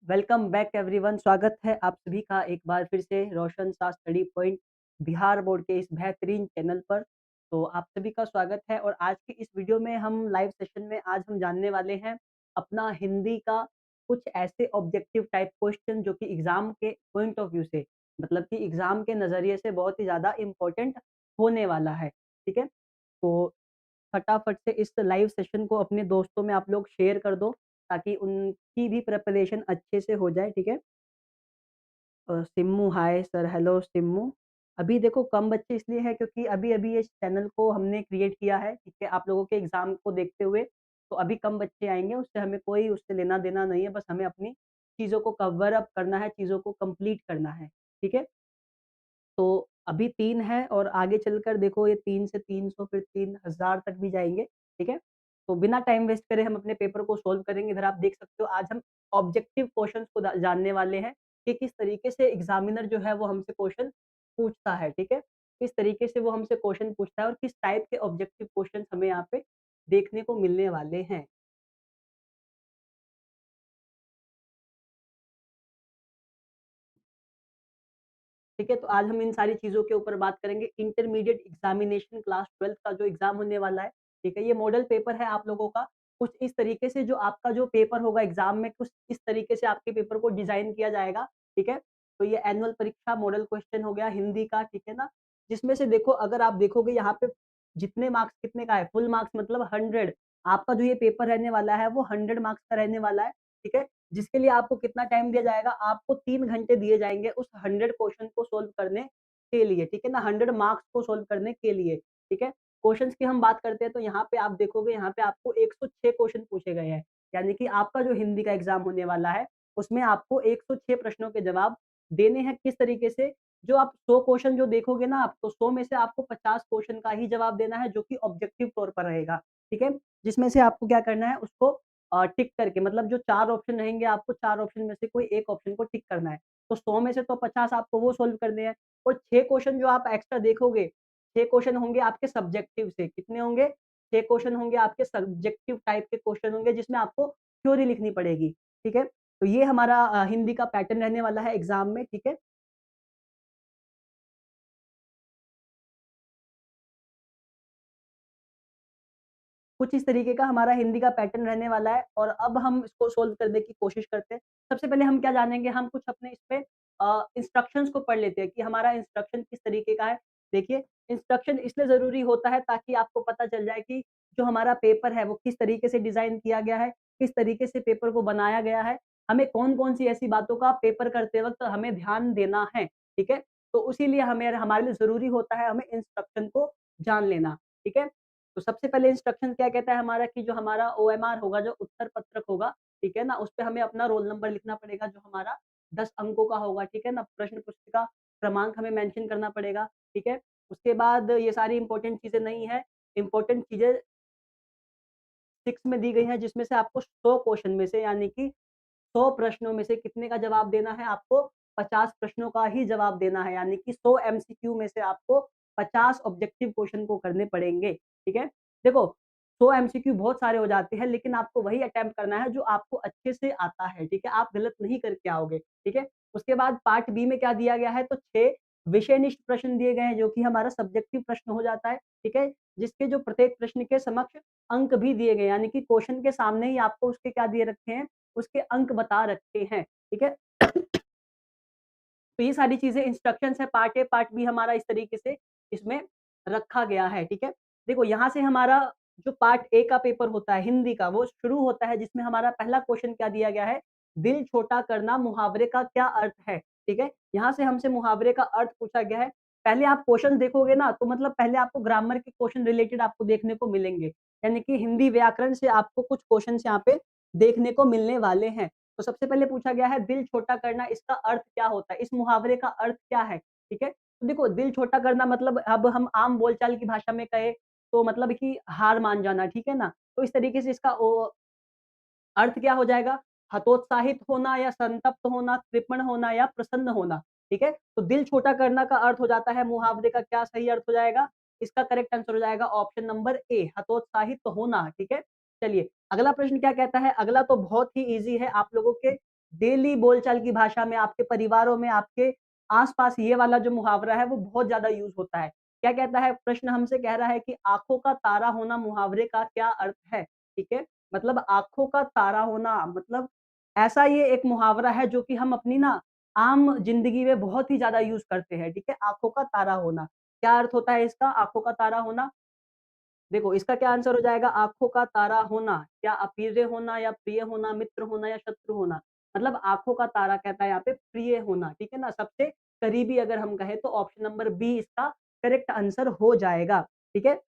Welcome back everyone. स्वागत है आप सभी का एक बार फिर से रोशन सा स्टडी पॉइंट बिहार बोर्ड के इस बेहतरीन चैनल पर। तो आप सभी का स्वागत है और आज की इस वीडियो में हम लाइव सेशन में आज हम जानने वाले हैं अपना हिंदी का कुछ ऐसे ऑब्जेक्टिव टाइप क्वेश्चन जो कि एग्जाम के पॉइंट ऑफ व्यू से मतलब कि एग्जाम के नज़रिए से बहुत ही ज़्यादा इम्पोर्टेंट होने वाला है। ठीक है, तो फटाफट से इस लाइव सेशन को अपने दोस्तों में आप लोग शेयर कर दो ताकि उनकी भी प्रिपरेशन अच्छे से हो जाए। ठीक है, Simmu hi sir, hello Simmu. अभी देखो कम बच्चे इसलिए हैं क्योंकि अभी-अभी इस चैनल को हमने क्रिएट किया है, ठीक है, आप लोगों के एग्ज़ाम को देखते हुए। तो अभी कम बच्चे आएँगे, उससे हमें कोई उससे लेना-देना नहीं है, बस हमें अपनी चीज़ों को कवर अप करना है, चीज़ों को कंप्लीट करना है, ठीक है? तो अभी 3 है और आगे चलकर देखो ये 3 से 300 फिर 3000 तक भी जाएँगे, ठीक है? तो बिना टाइम वेस्ट करे हम अपने पेपर को सॉल्व करेंगे। इधर आप देख सकते हो आज हम ऑब्जेक्टिव क्वेश्चंस को जानने वाले हैं कि किस तरीके से एग्ज़ामिनर जो है वो हमसे क्वेश्चन पूछता है, ठीक है? किस तरीके से वो हमसे क्वेश्चन पूछता है और किस टाइप के ऑब्जेक्टिव क्वेश्चंस हमें यहाँ पे देखने को मिलने वाले हैं। ठीक है, तो आज हम इन सारी चीज़ों के ऊपर बात करेंगे। इंटरमीडिएट एग्ज़ामिनेशन क्लास 12th का जो एग्ज़ाम होने वाला है, ठीक है? ये मॉडल पेपर है आप लोगों का। कुछ इस तरीके से जो आपका जो पेपर होगा एग्ज़ाम में कुछ इस तरीके से आपके पेपर को डिज़ाइन किया जाएगा, ठीक है? तो ये एनुअल परीक्षा मॉडल क्वेश्चन हो गया हिंदी का, ठीक है ना? जिसमें से देखो अगर आप देखोगे यहाँ पे जितने मार्क्स कितने का है, फुल मार्क्स मतलब 100। आपका जो ये पेपर रहने वाला है वो 100 मार्क्स का रहने वाला है, ठीक है? जिसके लिए आपको कितना टाइम दिया जाएगा, आपको 3 घंटे दिए जाएँगे उस 100 क्वेश्चन को सॉल्व करने के लिए, ठीक है ना? 100 मार्क्स को सॉल्व करने के लिए, ठीक है? क्वेश्चन्स की हम बात करते हैं तो यहाँ पे आप देखोगे यहाँ पे आपको 106 क्वेश्चन पूछे गए हैं। यानी कि आपका जो हिंदी का एग्ज़ाम होने वाला है, उसमें आपको 106 प्रश्नों के जवाब देने हैं। किस तरीके से? जो आप 100 क्वेश्चन जो देखोगे ना आप, तो 100 में से आपको 50 क्वेश्चन का ही जवाब देना है जो कि ऑब्जेक्टिव तौर पर रहेगा, ठीक है? जिसमें से आपको क्या करना है उसको टिक करके मतलब जो 4 ऑप्शन रहेंगे आपको 4 ऑप्शन में से कोई एक ऑप्शन को टिक करना है। तो 100 में से तो 50 आपको वो सॉल्व करने हैं और 6 क्वेश्चन जो आप एक्स्ट्रा देखोगे, 6 क्वेश्चन होंगे आपके सब्जेक्टिव से। कितने होंगे? 6 क्वेश्चन होंगे आपके सब्जेक्टिव टाइप के क्वेश्चन होंगे जिसमें आपको थ्योरी लिखनी पड़ेगी, ठीक है? तो ये हमारा हिंदी का पैटर्न रहने वाला है एग्ज़ाम में, ठीक है? कुछ इस तरीके का हमारा हिंदी का पैटर्न रहने वाला है और अब हम इसको सोल्व करने की कोशिश करते हैं। सबसे पहले हम क्या जानेंगे, हम कुछ अपने इसपे इंस्ट्रक्शंस को पढ़ लेते हैं कि हमारा इंस्ट्रक्शन किस तरीके का है। देखिए, इंस्ट्रक्शन इसलिए ज़रूरी होता है ताकि आपको पता चल जाए कि जो हमारा पेपर है वो किस तरीके से डिज़ाइन किया गया है, किस तरीके से पेपर को बनाया गया है, हमें कौन-कौन सी ऐसी बातों का पेपर करते वक़्त हमें ध्यान देना है, ठीक है? तो इसीलिए हमें हमारे लिए ज़रूरी होता है हमें इंस्ट्रक्शन को जान लेना, ठीक है? तो सबसे पहले इंस्ट्रक्शन क्या कहता है हमारा कि जो हमारा ओएमआर होगा, जो उत्तर पत्रक होगा, ठीक है ना? उसपे हमें अपना रोल नंबर लिखना पड़ेगा जो हमारा 10 अंकों का होगा, ठीक है ना? प्रश्न पुस्तिका क्रमांक हमें मेंशन करना पड़ेगा, ठीक है? उसके बाद ये सारी इम्पोर्टेंट चीज़ें नहीं है, इम्पोर्टेंट चीज़ें 6 में दी गई हैं जिसमें से आपको 100 क्वेश्चन में से यानी कि 100 प्रश्नों में से कितने का जवाब देना है आपको 50 प्रश्नों का ही जवाब देना है यानी कि 100 एमसीक्यू में से आपको 50 ऑब्जेक्टिव क्वेश्चन को करने पड़ेंगे, ठीक है? देखो 100 एमसीक्यू बहुत सारे हो जाते हैं लेकिन आपको वही अटेम्प्ट करना है जो आपको अच्छे से आता है, ठीक है? आप गलत नहीं करके आओगे, ठीक है? उसके बाद पार्ट बी में क्या दिया गया है तो 6 विषयनिष्ठ प्रश्न दिए गए हैं जो कि हमारा सब्जेक्टिव प्रश्न हो जाता है, ठीक है? जिसके जो प्रत्येक प्रश्न के समक्ष अंक भी दिए गए हैं यानी कि क्वेश्चन के सामने ही आपको उसके क्या दिए रखे हैं उसके अंक बता रखे हैं, ठीक है? तो ये सारी चीज़ें इंस्ट्रक्शंस है, पार्ट ए, पार्ट बी हमारा इस तरीके से इसमें रखा गया है, ठीक है? देखो यहाँ से हमारा जो पार्ट ए का पेपर होता है हिंदी का, वो शुरू होता है जिसमें हमारा पहला क्वेश्चन क्या दिया गया है, दिल छोटा करना मुहावरे का क्या अर्थ है? ठीक है? यहाँ से हमसे मुहावरे का अर्थ पूछा गया है। पहले आप क्वेश्चन देखोगे ना, तो मतलब पहले आपको ग्रामर के क्वेश्चन रिलेटेड आपको देखने को मिलेंगे, यानी कि हिंदी व्याकरण से आपको कुछ क्वेश्चन्स यहाँ पे देखने को मिलने वाले हैं। तो सबसे पहले पूछा गया है दिल छोटा करना इसका अर्थ क्या होता है? इस मुहावरे का अर्थ क्या है? ठीक है? तो देखो दिल छोटा करना मतलब अब हम आम बोलचाल की भाषा में कहें तो मतलब कि हार मान जाना, ठीक है ना? तो इस तरीके से इसका अर्थ क्या हो जाएगा? हतोत्साहित होना या संतप्त होना, कृपण होना या प्रसन्न होना, ठीक है? तो दिल छोटा करना का अर्थ हो जाता है मुहावरे का क्या सही अर्थ हो जाएगा? इसका करेक्ट आंसर हो जाएगा ऑप्शन नंबर ए हतोत्साहित होना, ठीक है? चलिए, अगला प्रश्न क्या कहता है? अगला तो बहुत ही ईज़ी है आप लोगों के डेली बोलचाल की भाषा में, आपके परिवारों में, आपके आस-पास ये वाला जो मुहावरा है वो बहुत ज़्यादा यूज़ होता है। क्या कहता है? प्रश्न हमसे कह रहा है कि आँखों का तारा होना मुहावरे का क्या अर्थ है? ठीक है? मतलब आँखों का तारा होना मतलब ऐसा ये एक मुहावरा है जो कि हम अपनी ना आम ज़िंदगी में बहुत ही ज़्यादा यूज़ करते हैं, ठीक है? आँखों का तारा होना। क्या अर्थ होता है इसका आँखों का तारा होना? देखो, इसका क्या आंसर हो जाएगा आँखों का तारा होना, क्या अप्रिय होना या प्रिय होना, मित्र होना या शत्रु होना? मतलब आँखों का तारा कहता है यहाँ पे प्रिय होना, ठीक है ना? सबसे करीबी अगर हम कहें तो ऑप्शन नंबर बी इसका करेक्ट आंसर हो जाएगा, ठीक है?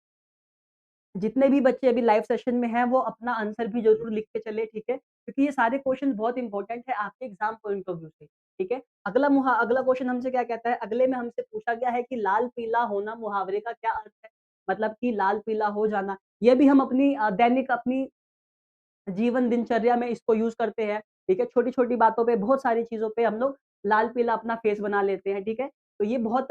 जितने भी बच्चे अभी लाइव सेशन में हैं, वो अपना आंसर भी ज़रूर लिख के चलें, ठीक है? क्योंकि ये सारे क्वेश्चन बहुत इम्पोर्टेंट है आपके एग्ज़ाम पॉइंट ऑफ व्यू से, ठीक है? अगला क्वेश्चन हमसे क्या कहता है? अगले में हमसे पूछा गया है कि लाल-पीला होना मुहावरे का क्या अर्थ है? मतलब कि लाल-पीला हो जाना। ये भी हम अपनी दैनिक अपनी जीवन दिनचर्या में इसको यूज़ करते हैं, ठीक है? छोटी-छोटी बातों पे, बहुत सारी चीज़ों पे हम लोग लाल-पीला अपना फेस बना लेते हैं, ठीक है? तो ये बहुत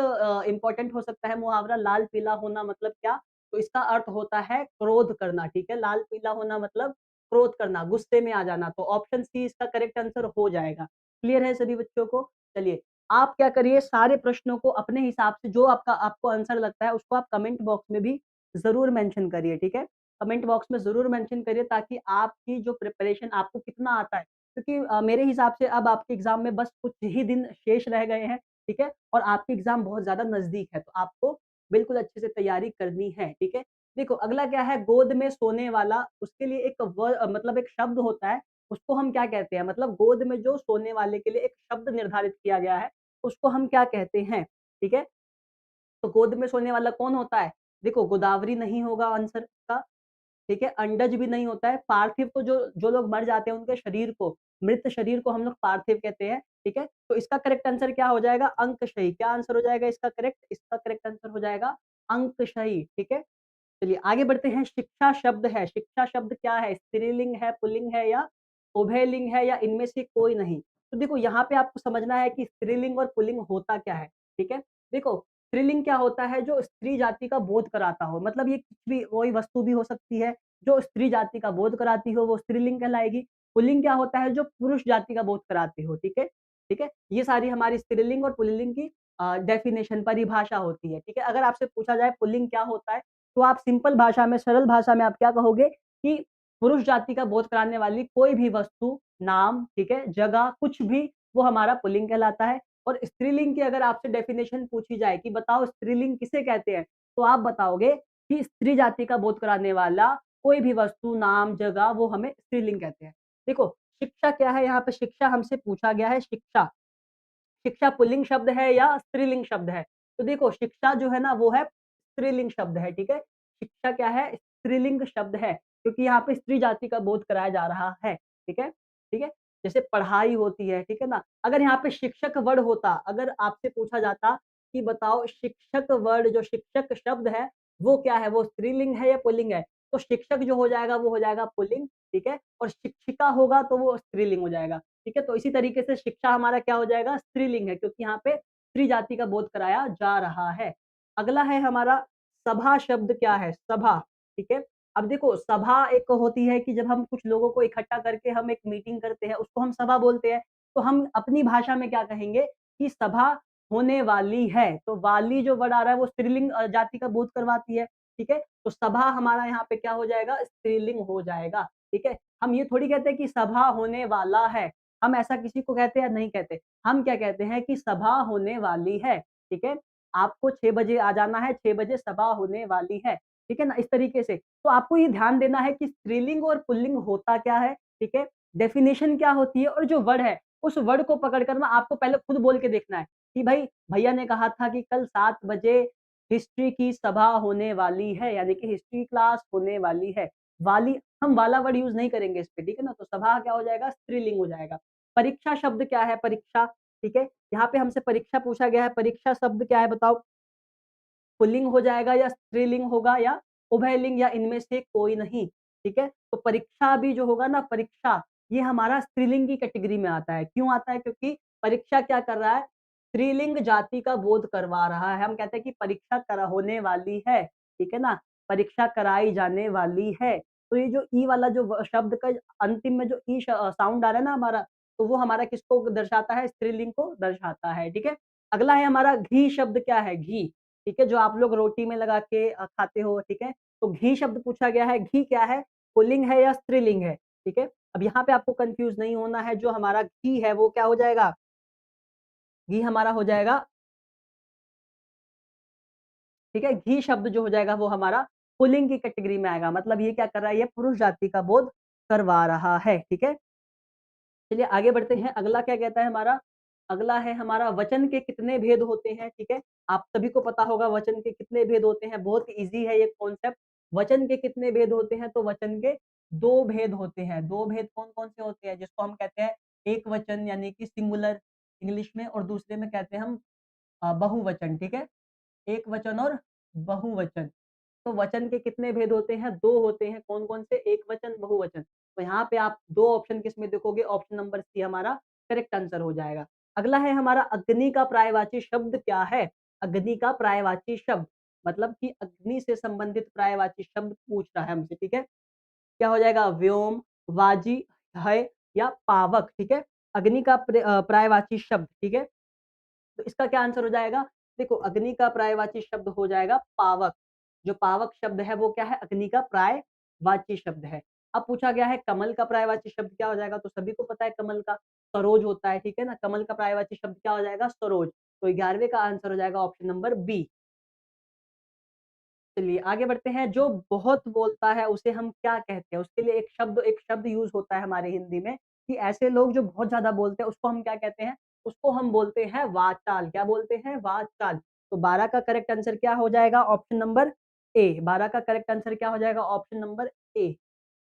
इम्पोर्टेंट हो सकता है मुहावरा लाल-पीला होना मतलब क्या? तो इसका अर्थ होता है क्रोध करना, ठीक है? लाल-पीला होना मतलब क्रोध करना, गुस्से में आ जाना। तो ऑप्शन सी इसका करेक्ट आंसर हो जाएगा। क्लियर है सभी बच्चों को? चलिए, आप क्या करिए सारे प्रश्नों को अपने हिसाब से जो आपको आंसर लगता है उसको आप कमेंट बॉक्स में भी ज़रूर मेंशन करिए, ठीक है? कमेंट बॉक्स में ज़रूर मेंशन करिए ताकि आपकी जो प्रिपरेशन आपको कितना आता है क्योंकि मेरे हिसाब से अब आपके एग्ज़ाम में बस कुछ ही दिन शेष रह गए हैं, ठीक है? और आपकी एग्ज़ाम बहुत ज़्यादा नज़दीक है, तो आपको बिल्कुल अच्छे से तैयारी करनी है, ठीक है? देखो अगला क्या है गोद में सोने वाला उसके लिए एक मतलब एक शब्द होता है, उसको हम क्या कहते हैं? मतलब गोद में जो सोने वाले के लिए एक शब्द निर्धारित किया गया है, उसको हम क्या कहते हैं? ठीक है? तो गोद में सोने वाला कौन होता है? देखो गोदावरी नहीं होगा आंसर का, ठीक है? अंडज भी नहीं होता है, पार्थिव तो जो जो लोग मर जाते हैं उनके शरीर को, मृत शरीर को हम लोग पार्थिव कहते हैं, ठीक है? तो इसका करेक्ट आंसर क्या हो जाएगा? अंकशही। क्या आंसर हो जाएगा इसका करेक्ट? इसका करेक्ट आंसर हो जाएगा अंकशही, ठीक है? चलिए आगे बढ़ते हैं शिक्षा शब्द है, शिक्षा शब्द क्या है? स्त्रीलिंग है, पुल्लिंग है या उभयलिंग है या इनमें से कोई नहीं? तो देखो यहाँ पे आपको समझना है कि स्त्रीलिंग और पुल्लिंग होता क्या है, ठीक है? देखो स्त्रीलिंग क्या होता है जो स्त्री जाति का बोध कराता हो, मतलब ये कुछ भी कोई वस्तु भी हो सकती है, जो स्त्री जाति का बोध कराती हो वो स्त्रीलिंग कहलाएगी। पुल्लिंग क्या होता है जो पुरुष जाति का बोध कराती हो, ठीक है? ठीक है? ये सारी हमारी स्त्रीलिंग और पुल्लिंग की डेफिनिशन परिभाषा होती है, ठीक है? अगर आपसे पूछा जाए पुल्लिंग क्या होता है? तो आप सिंपल भाषा में, सरल भाषा में आप क्या कहोगे कि पुरुष जाति का बोध कराने वाली कोई भी वस्तु, नाम, ठीक है, जगह, कुछ भी वो हमारा पुल्लिंग कहलाता है। और स्त्रीलिंग की अगर आपसे डेफिनेशन पूछी जाए कि बताओ स्त्रीलिंग किसे कहते हैं? तो आप बताओगे कि स्त्री जाति का बोध कराने वाला कोई भी वस्तु, नाम, जगह वो हमें स्त्रीलिंग कहते हैं। देखो, शिक्षा क्या है यहाँ पे शिक्षा हमसे पूछा गया है शिक्षा। शिक्षा पुल्लिंग शब्द है या स्त्रीलिंग शब्द है? तो देखो शिक्षा जो है ना वो है स्त्रीलिंग शब्द है, ठीक है? शिक्षा क्या है? स्त्रीलिंग शब्द है, क्योंकि यहाँ पे स्त्री जाति का बोध कराया जा रहा है, ठीक है? ठीक है? जैसे पढ़ाई होती है, ठीक है ना? अगर यहाँ पे शिक्षक वर्ड होता, अगर आपसे पूछा जाता कि बताओ शिक्षक वर्ड जो शिक्षक शब्द है, वो क्या है? वो स्त्रीलिंग है या पुल्लिंग है? तो शिक्षक जो हो जाएगा वो हो जाएगा पुल्लिंग, ठीक है? और शिक्षिका होगा तो वो स्त्रीलिंग हो जाएगा। ठीक है? तो इसी तरीके से शिक्षा हमारा क्या हो जाएगा स्त्रीलिंग है क्योंकि यहाँ पे स्त्री जाति का बोध कराया जा रहा है। अगला है हमारा सभा शब्द क्या है? सभा, ठीक है? अब देखो सभा एक होती है कि जब हम कुछ लोगों को इकट्ठा करके हम एक मीटिंग करते हैं, उसको हम सभा बोलते हैं। तो हम अपनी भाषा में क्या कहेंगे कि सभा होने वाली है। तो वाली जो वर्ड आ रहा है वो स्त्रीलिंग जाति का बोध करवाती है, ठीक है? तो सभा हमारा यहाँ पे क्या हो जाएगा? स्त्रीलिंग हो जाएगा, ठीक है? हम ये थोड़ी कहते हैं कि सभा होने वाला है। हम ऐसा किसी को कहते हैं या नहीं कहते? हम क्या कहते हैं कि सभा होने वाली है, ठीक है? आपको 6 बजे आ जाना है, 6 बजे सभा होने वाली है, ठीक है ना? इस तरीके से। तो आपको ये ध्यान देना है कि स्त्रीलिंग और पुल्लिंग होता क्या है, ठीक है? डेफिनिशन क्या होती है और जो वर्ड है, उस वर्ड को पकड़ कर ना आपको पहले खुद बोल के देखना है कि भाई भैया ने कहा था कि कल 7 बजे हिस्ट्री की सभा होने वाली है, यानी कि हिस्ट्री क्लास होने वाली है। वाली हम वाला वर्ड यूज़ नहीं करेंगे इस पे, ठीक है ना? तो सभा क्या हो जाएगा? स्त्रीलिंग हो जाएगा। परीक्षा शब्द क्या है परीक्षा? ठीक है? यहाँ पे हमसे परीक्षा पूछा गया है, परीक्षा शब्द क्या है बताओ? पुल्लिंग हो जाएगा या स्त्रीलिंग होगा या उभयलिंग या इनमें से कोई नहीं, ठीक है? तो परीक्षा भी जो होगा ना परीक्षा, ये हमारा स्त्रीलिंग की कैटेगरी में आता है। क्यों आता है? क्योंकि परीक्षा क्या कर रहा है? स्त्रीलिंग जाति का बोध करवा रहा है। हम कहते हैं कि परीक्षा करा होने वाली है, ठीक है ना? परीक्षा कराई जाने वाली है। तो ये जो ई वाला जो शब्द का अंतिम में जो ई साउंड आ रहा है ना हमारा, तो वो हमारा किसको दर्शाता है? स्त्रीलिंग को दर्शाता है, ठीक है? अगला है हमारा घी शब्द क्या है? घी, ठीक है? जो आप लोग रोटी में लगा के खाते हो, ठीक है? तो घी शब्द पूछा गया है, घी क्या है? पुल्लिंग है या स्त्रीलिंग है? ठीक है? अब यहाँ पे आपको कन्फ्यूज़ नहीं होना है, जो हमारा घी है वो क्या हो जाएगा? घी हमारा हो जाएगा, ठीक है? घी शब्द जो हो जाएगा वो हमारा पुल्लिंग की कैटेगरी में आएगा, मतलब ये क्या कर रहा है? ये पुरुष जाति का बोध करवा रहा है, ठीक है? चलिए आगे बढ़ते हैं, अगला क्या कहता है हमारा? अगला है हमारा वचन के कितने भेद होते हैं, ठीक है? आप सभी को पता होगा वचन के कितने भेद होते हैं, बहुत ईज़ी है ये कॉन्सेप्ट। वचन के कितने भेद होते हैं? तो वचन के 2 भेद होते हैं। 2 भेद कौन-कौन से होते हैं? जिसको हम कहते हैं एकवचन यानी कि सिंगुलर इंग्लिश में, और दूसरे में कहते हैं हम बहुवचन, ठीक है? एकवचन और बहुवचन। तो वचन के कितने भेद होते हैं? 2 होते हैं। कौन-कौन से? एकवचन, बहुवचन। तो यहाँ पे आप 2 ऑप्शन किसमें देखोगे? ऑप्शन नंबर सी हमारा करेक्ट आंसर हो जाएगा। अगला है हमारा अग्नि का पर्यायवाची शब्द क्या है? अग्नि का पर्यायवाची शब्द, मतलब कि अग्नि से संबंधित पर्यायवाची शब्द पूछ रहा है हमसे, ठीक है? क्या हो जाएगा? व्योम, वाजी, है या पावक, ठीक है? अग्नि का पर्यायवाची शब्द, ठीक है? तो इसका क्या आंसर हो जाएगा? देखो अग्नि का पर्यायवाची शब्द हो जाएगा पावक। जो पावक शब्द है वो क्या है? अग्नि का पर्यायवाची शब्द है। अब पूछा गया है कमल का पर्यायवाची शब्द क्या हो जाएगा? तो सभी को पता है कमल का सरोज होता है, ठीक है ना? कमल का पर्यायवाची शब्द क्या हो जाएगा? सरोज। तो 11वें का आंसर हो जाएगा ऑप्शन नंबर बी। चलिए आगे बढ़ते हैं, जो बहुत बोलता है उसे हम क्या कहते हैं? उसके लिए एक शब्द यूज़ होता है हमारे हिंदी में, कि ऐसे लोग जो बहुत ज़्यादा बोलते हैं उसको हम क्या कहते हैं? उसको हम बोलते हैं वाचाल। क्या बोलते हैं? वाचाल। तो 12 का करेक्ट आंसर क्या हो जाएगा? ऑप्शन नंबर ए। 12 का करेक्ट आंसर क्या हो जाएगा? ऑप्शन नंबर ए।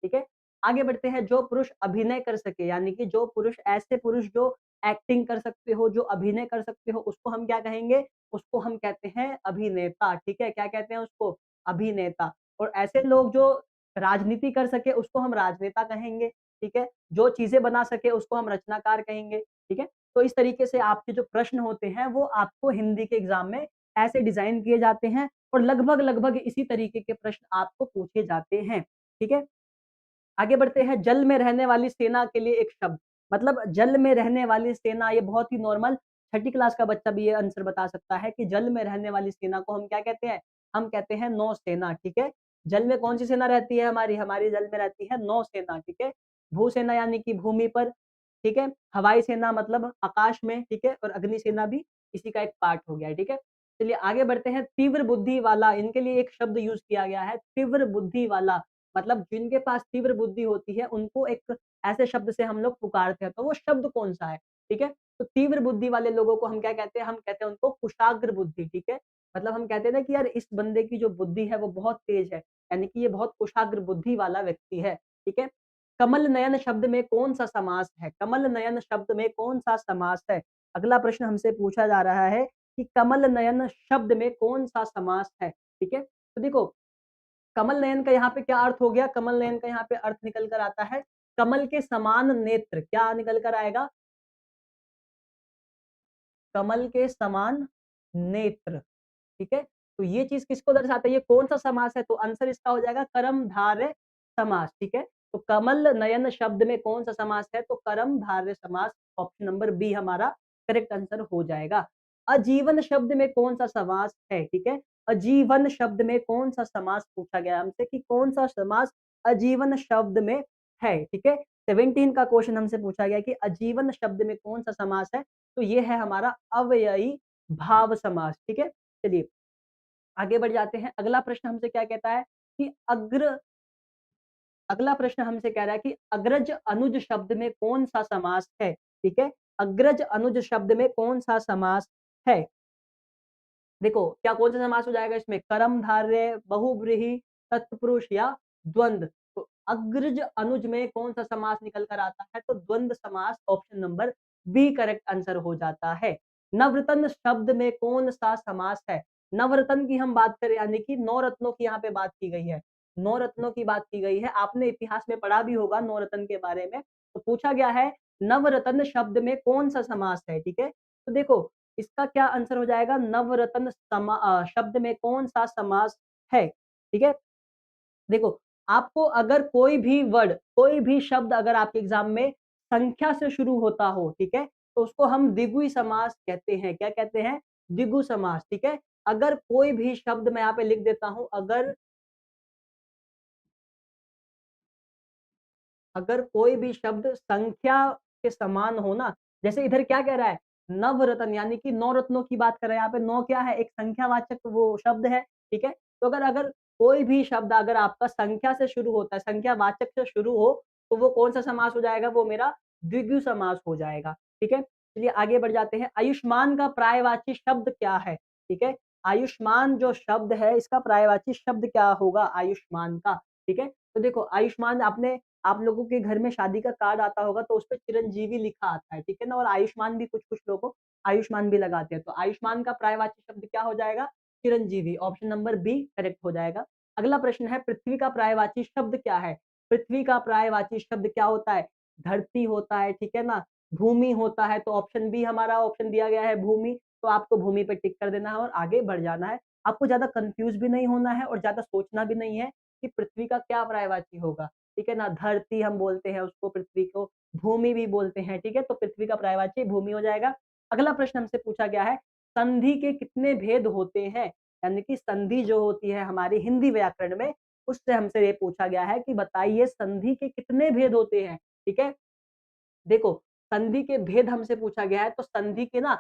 ठीक है? आगे बढ़ते हैं, जो पुरुष अभिनय कर सके, यानी कि जो पुरुष, ऐसे पुरुष जो एक्टिंग कर सकते हो, जो अभिनय कर सकते हो, उसको हम क्या कहेंगे? उसको हम कहते हैं अभिनेता। ठीक है? क्या कहते हैं उसको? अभिनेता। और ऐसे लोग जो राजनीति कर सके उसको हम राजनेता कहेंगे, ठीक है? जो चीज़ें बना सके उसको हम रचनाकार कहेंगे, ठीक है? तो इस तरीके से आपके जो प्रश्न होते हैं वो आपको हिंदी के एग्ज़ाम में ऐसे डिज़ाइन किए जाते हैं, और लगभग-लगभग इसी तरीके के प्रश्न आपको पूछे जाते हैं, ठीक है? आगे बढ़ते हैं, जल में रहने वाली सेना के लिए एक शब्द, मतलब जल में रहने वाली सेना, ये बहुत ही नॉर्मल छठी क्लास का बच्चा भी ये आंसर बता सकता है कि जल में रहने वाली सेना को हम क्या कहते हैं? हम कहते हैं नौसेना, ठीक है? जल में कौन सी सेना रहती है हमारी? हमारी जल में रहती है नौसेना, ठीक है? भूसेना यानी कि भूमि पर, ठीक है? हवाई सेना मतलब आकाश में, ठीक है? और अग्नि सेना भी इसी का एक पार्ट हो गया है, ठीक है? चलिए आगे बढ़ते हैं, तीव्र बुद्धि वाला, इनके लिए एक शब्द यूज़ किया गया है, तीव्र बुद्धि वाला। मतलब जिनके पास तीव्र बुद्धि होती है उनको एक ऐसे शब्द से हम लोग पुकारते हैं, तो वो शब्द कौन-सा है? ठीक है? तो तीव्र बुद्धि वाले लोगों को हम क्या कहते हैं? हम कहते हैं उनको कुशाग्र बुद्धि, ठीक है? मतलब हम कहते हैं ना कि यार इस बंदे की जो बुद्धि है वो बहुत तेज है, यानी कि ये बहुत कुशाग्र बुद्धि वाला व्यक्ति है, ठीक है? कमल नयन शब्द में कौन-सा समास है? कमल नयन शब्द में कौन-सा समास है? अगला प्रश्न हमसे पूछा जा रहा है कि कमल नयन शब्द में कौन-सा समास है? ठीक है? तो देखो, कमल नयन का यहाँ पे क्या अर्थ हो गया? कमल नयन का यहाँ पे अर्थ निकल कर आता है कमल के समान नेत्र। क्या निकल कर आएगा? कमल के समान नेत्र, ठीक है? तो ये चीज़ किसको दर्शाता है? ये कौन-सा समास है? तो आंसर इसका हो जाएगा कर्मधारय समास, ठीक है? तो कमल नयन शब्द में कौन-सा समास है? तो कर्मधारय समास, ऑप्शन नंबर बी हमारा करेक्ट आंसर हो जाएगा। अजीवन शब्द में कौन-सा समास है? ठीक है? अजीवन शब्द में कौन-सा समास पूछा गया हमसे कि कौन-सा समास अजीवन शब्द में है, ठीक है? 17 का क्वेश्चन हमसे पूछा गया कि अजीवन शब्द में कौन-सा समास है? तो ये है हमारा अव्ययी भाव समास, ठीक है? चलिए आगे बढ़ जाते हैं। अगला प्रश्न हमसे क्या कहता है कि अगला प्रश्न हमसे कह रहा है कि अग्रज अनुज शब्द में कौन-सा समास है? ठीक है? अग्रज अनुज शब्द में कौन-सा समास है? देखो, क्या कौन-सा समास हो जाएगा इसमें? कर्मधारय, बहुव्रीहि, तत्पुरुष या द्वंद्व। तो अग्रज अनुज में कौन-सा समास निकल कर आता है? तो द्वंद्व समास, option number B correct answer हो जाता है। नवरत्न शब्द में कौन-सा समास है? नवरत्न की हम बात करें, यानी कि 9 रत्नों की यहाँ पे बात की गई है। 9 रत्नों की बात की गई है। आपने इतिहास में पढ़ा भी होगा 9 रत्न के बारे में। तो पूछा गया है नवरत्न शब्द में कौन-सा समास है? ठीक है? तो देखो, इसका क्या आंसर हो जाएगा? नवरत्न शब्द में कौन-सा समास है? ठीक है? देखो, आपको अगर कोई भी वर्ड, कोई भी शब्द अगर आपके एग्ज़ाम में संख्या से शुरू होता हो, ठीक है? तो उसको हम द्विगु समास कहते हैं। क्या कहते हैं? द्विगु समास, ठीक है? अगर कोई भी शब्द मैं यहाँ पे लिख देता हूँ, अगर अगर कोई भी शब्द संख्या के समान हो ना, जैसे इधर क्या कह रहा है? नवरत्न यानी कि 9 रत्नों की बात कर रहा है। यहाँ पे 9 क्या है? एक संख्यावाचक वो शब्द है, ठीक है? तो अगर अगर कोई भी शब्द अगर आपका संख्या से शुरू होता है, संख्यावाचक से शुरू हो, तो वो कौन-सा समास हो जाएगा? वो मेरा द्विगु समास हो जाएगा, ठीक है? चलिए आगे बढ़ जाते हैं। आयुष्मान का पर्यायवाची शब्द क्या है? ठीक है? आयुष्मान जो शब्द है, इसका पर्यायवाची शब्द क्या होगा आयुष्मान का? ठीक है? तो देखो आयुष्मान आपने आप लोगों के घर में शादी का कार्ड आता होगा तो उसपे चिरंजीवी लिखा आता है, ठीक है ना? और आयुष्मान भी कुछ-कुछ लोगों आयुष्मान भी लगाते हैं। तो आयुष्मान का पर्यायवाची शब्द क्या हो जाएगा? चिरंजीवी। ऑप्शन नंबर बी करेक्ट हो जाएगा। अगला प्रश्न है पृथ्वी का पर्यायवाची शब्द क्या है? पृथ्वी का पर्यायवाची शब्द क्या होता है? धरती होता है, ठीक है ना? भूमि होता है, तो ऑप्शन बी हमारा ऑप्शन दिया गया है भूमि, तो आपको भूमि पे टिक कर देना है और आगे बढ़ जाना है। आपको ज़्यादा कन्फ्यूज़ भी नहीं होना है और ज़्यादा सोचना भी नहीं है कि पृथ्वी का क्या पर्यायवाची होगा। ठीक है ना? धरती हम बोलते हैं उसको पृथ्वी को, भूमि भी बोलते हैं, ठीक है? तो पृथ्वी का पर्यायवाची भूमि हो जाएगा। अगला प्रश्न हमसे पूछा गया है, संधि के कितने भेद होते हैं? यानी कि संधि जो होती है हमारी हिंदी व्याकरण में, उससे हमसे ये पूछा गया है कि बताइए संधि के कितने भेद होते हैं? ठीक है? देखो, संधि के भेद हमसे पूछा गया है, तो संधि के ना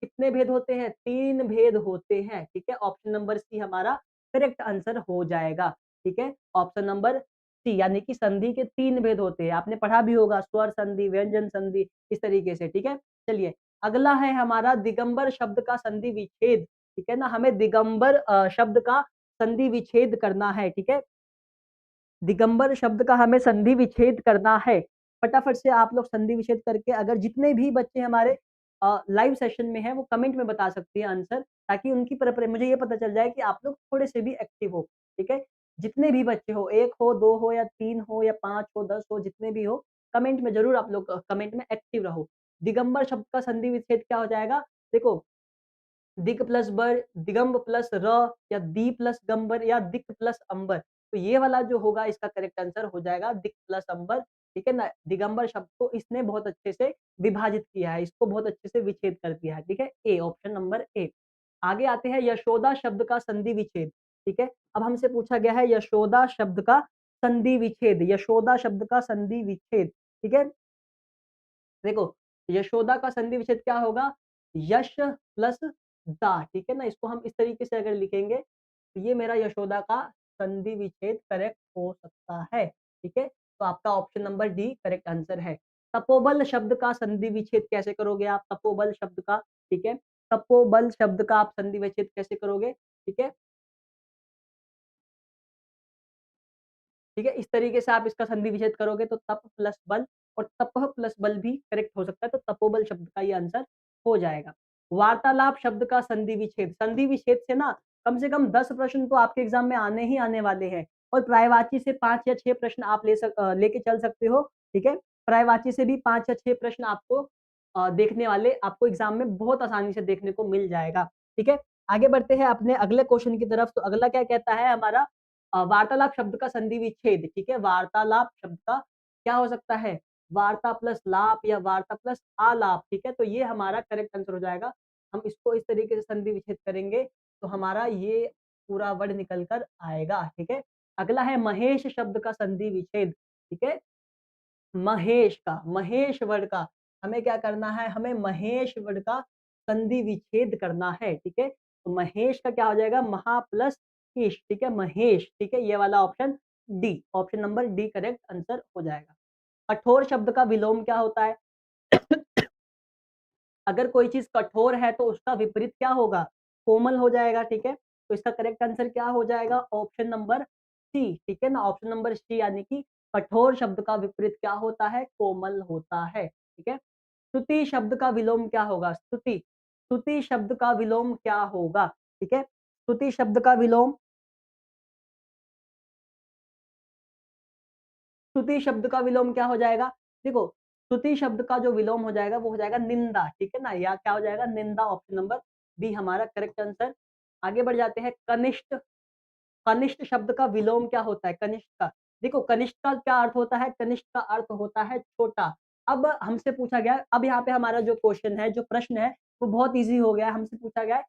कितने भेद होते हैं? 3 भेद होते हैं, ठीक है? ऑप्शन नंबर सी हमारा करेक्ट आंसर हो जाएगा, ठीक है? ऑप्शन नंबर सी यानी कि संधि के 3 भेद होते हैं। आपने पढ़ा भी होगा स्वर संधि, व्यंजन संधि इस तरीके से, ठीक है? चलिए, अगला है हमारा दिगंबर शब्द का संधि विच्छेद, ठीक है ना? हमें दिगंबर शब्द का संधि विच्छेद करना है, ठीक है? दिगंबर शब्द का हमें संधि विच्छेद करना है। फटाफट से आप लोग संधि विच्छेद करके अगर जितने भी बच्चे हमारे लाइव सेशन में हैं, वो कमेंट में बता सकती हैं आंसर, ताकि उनकी मुझे ये पता चल जाए कि आप लोग थोड़े से भी एक्टिव हो, ठीक है? जितने भी बच्चे हो, 1 हो, 2 हो या 3 हो या 5 हो, 10 हो, जितने भी हो, कमेंट में ज़रूर आप लोग कमेंट में एक्टिव रहो। दिगंबर शब्द का संधि विच्छेद क्या हो जाएगा? देखो दिग प्लस बर, दिगंब प्लस र या दी प्लस गंबर या दिक प्लस अंबर। तो ये वाला जो होगा इसका करेक्ट आंसर हो जाएगा दिक प्लस अंबर, ठीक है ना? दिगंबर शब्द को इसने बहुत अच्छे से विभाजित किया है, इसको बहुत अच्छे से विच्छेद कर दिया है, ठीक है? ए ऑप्शन नंबर ए। आगे आते हैं यशोदा शब्द का संधि विच्छेद, ठीक है? अब हमसे पूछा गया है यशोदा शब्द का संधि विच्छेद, यशोदा शब्द का संधि विच्छेद, ठीक है? देखो, यशोदा का संधि विच्छेद क्या होगा? यश प्लस दा, ठीक है ना? इसको हम इस तरीके से अगर लिखेंगे, तो ये मेरा यशोदा का संधि विच्छेद करेक्ट हो सकता है, ठीक है? तो आपका option number D correct answer है। तपोबल शब्द का संधि विच्छेद कैसे करोगे आप? तपोबल शब्द का, ठीक है? तपोबल शब्द का आप संधि विच्छेद कैसे करोगे? ठीक है? ठीक है? इस तरीके से आप इसका संधि विच्छेद करोगे तो तप प्लस बल और तपह प्लस बल भी करेक्ट हो सकता है, तो तपोबल शब्द का ये आंसर हो जाएगा। वार्तालाप शब्द का संधि विच्छेद, संधि विच्छेद से ना कम से कम 10 प्रश्न तो आपके एग्ज़ाम में आने ही आने वाले हैं और पर्यायवाची से 5 या 6 प्रश्न आप लेके चल सकते हो, ठीक है? पर्यायवाची से भी 5 या 6 प्रश्न आपको देखने वाले आपको एग्ज़ाम में बहुत आसानी से देखने को मिल जाएगा, ठीक है? आगे बढ़ते हैं अपने अगले क्वेश्चन की तरफ, तो अगला क्या कहता है हमारा वार्तालाप शब्द का संधि विच्छेद, ठीक है? वार्तालाप शब्द का क्या हो सकता है? वार्ता प्लस लाप या वार्ता प्लस आलाप, ठीक है? तो ये हमारा करेक्ट आंसर हो जाएगा। हम इसको इस तरीके से संधि विच्छेद करेंगे, तो हमारा ये पूरा वर्ड निकल कर आएगा, ठीक है? अगला है महेश शब्द का संधि विच्छेद, ठीक है? महेश का, महेश वर्ड का हमें क्या करना है? हमें महेश वर्ड का संधि विच्छेद करना है, ठीक है? तो महेश का क्या हो जाएगा? महा प्लस ईश, ठीक है? महेश, ठीक है? ये वाला option D, option number D correct answer हो जाएगा। कठोर शब्द का विलोम क्या होता है? अगर कोई चीज़ कठोर है तो उसका विपरीत क्या होगा? कोमल हो जाएगा, ठीक है? तो इसका करेक्ट आंसर क्या हो जाएगा? ऑप्शन नंबर सी, ठीक है ना? ऑप्शन नंबर सी यानी कि कठोर शब्द का विपरीत क्या होता है? कोमल होता है, ठीक है? स्तुति शब्द का विलोम क्या होगा? स्तुति, स्तुति शब्द का विलोम क्या होगा? ठीक है? स्तुति शब्द का विलोम स्तुति शब्द का विलोम क्या हो जाएगा? देखो, स्तुति शब्द का जो विलोम हो जाएगा, वो हो जाएगा निंदा, ठीक है ना? या क्या हो जाएगा? निंदा, ऑप्शन नंबर बी हमारा करेक्ट आंसर। आगे बढ़ जाते हैं कनिष्ठ, कनिष्ठ शब्द का विलोम क्या होता है? कनिष्ठ का, देखो कनिष्ठ का क्या अर्थ होता है? कनिष्ठ का अर्थ होता है छोटा। अब हमसे पूछा गया, अब यहाँ पे हमारा जो क्वेश्चन है, जो प्रश्न है, वो बहुत ईज़ी हो गया है। हमसे पूछा गया है,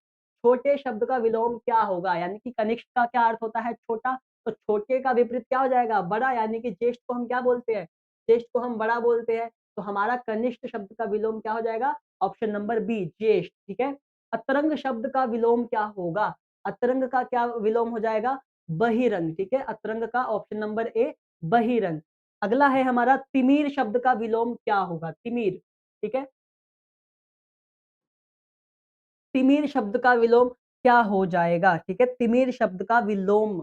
छोटे शब्द का विलोम क्या होगा? यानी कि कनिष्ठ का क्या अर्थ होता है? छोटा। तो छोटे का विपरीत क्या हो जाएगा? बड़ा, यानी कि ज्येष्ठ को हम क्या बोलते हैं? ज्येष्ठ को हम बड़ा बोलते हैं। तो हमारा कनिष्ठ शब्द का विलोम क्या हो जाएगा? ऑप्शन नंबर बी, ज्येष्ठ, ठीक है? अतरंग शब्द का विलोम क्या होगा? अतरंग का क्या विलोम हो जाएगा? बहिरंग, ठीक है? अतरंग का ऑप्शन नंबर ए, बहिरंग। अगला है हमारा तिमिर शब्द का विलोम क्या होगा? तिमिर, ठीक है? तिमिर शब्द का विलोम क्या हो जाएगा? ठीक है? तिमिर शब्द का विलोम,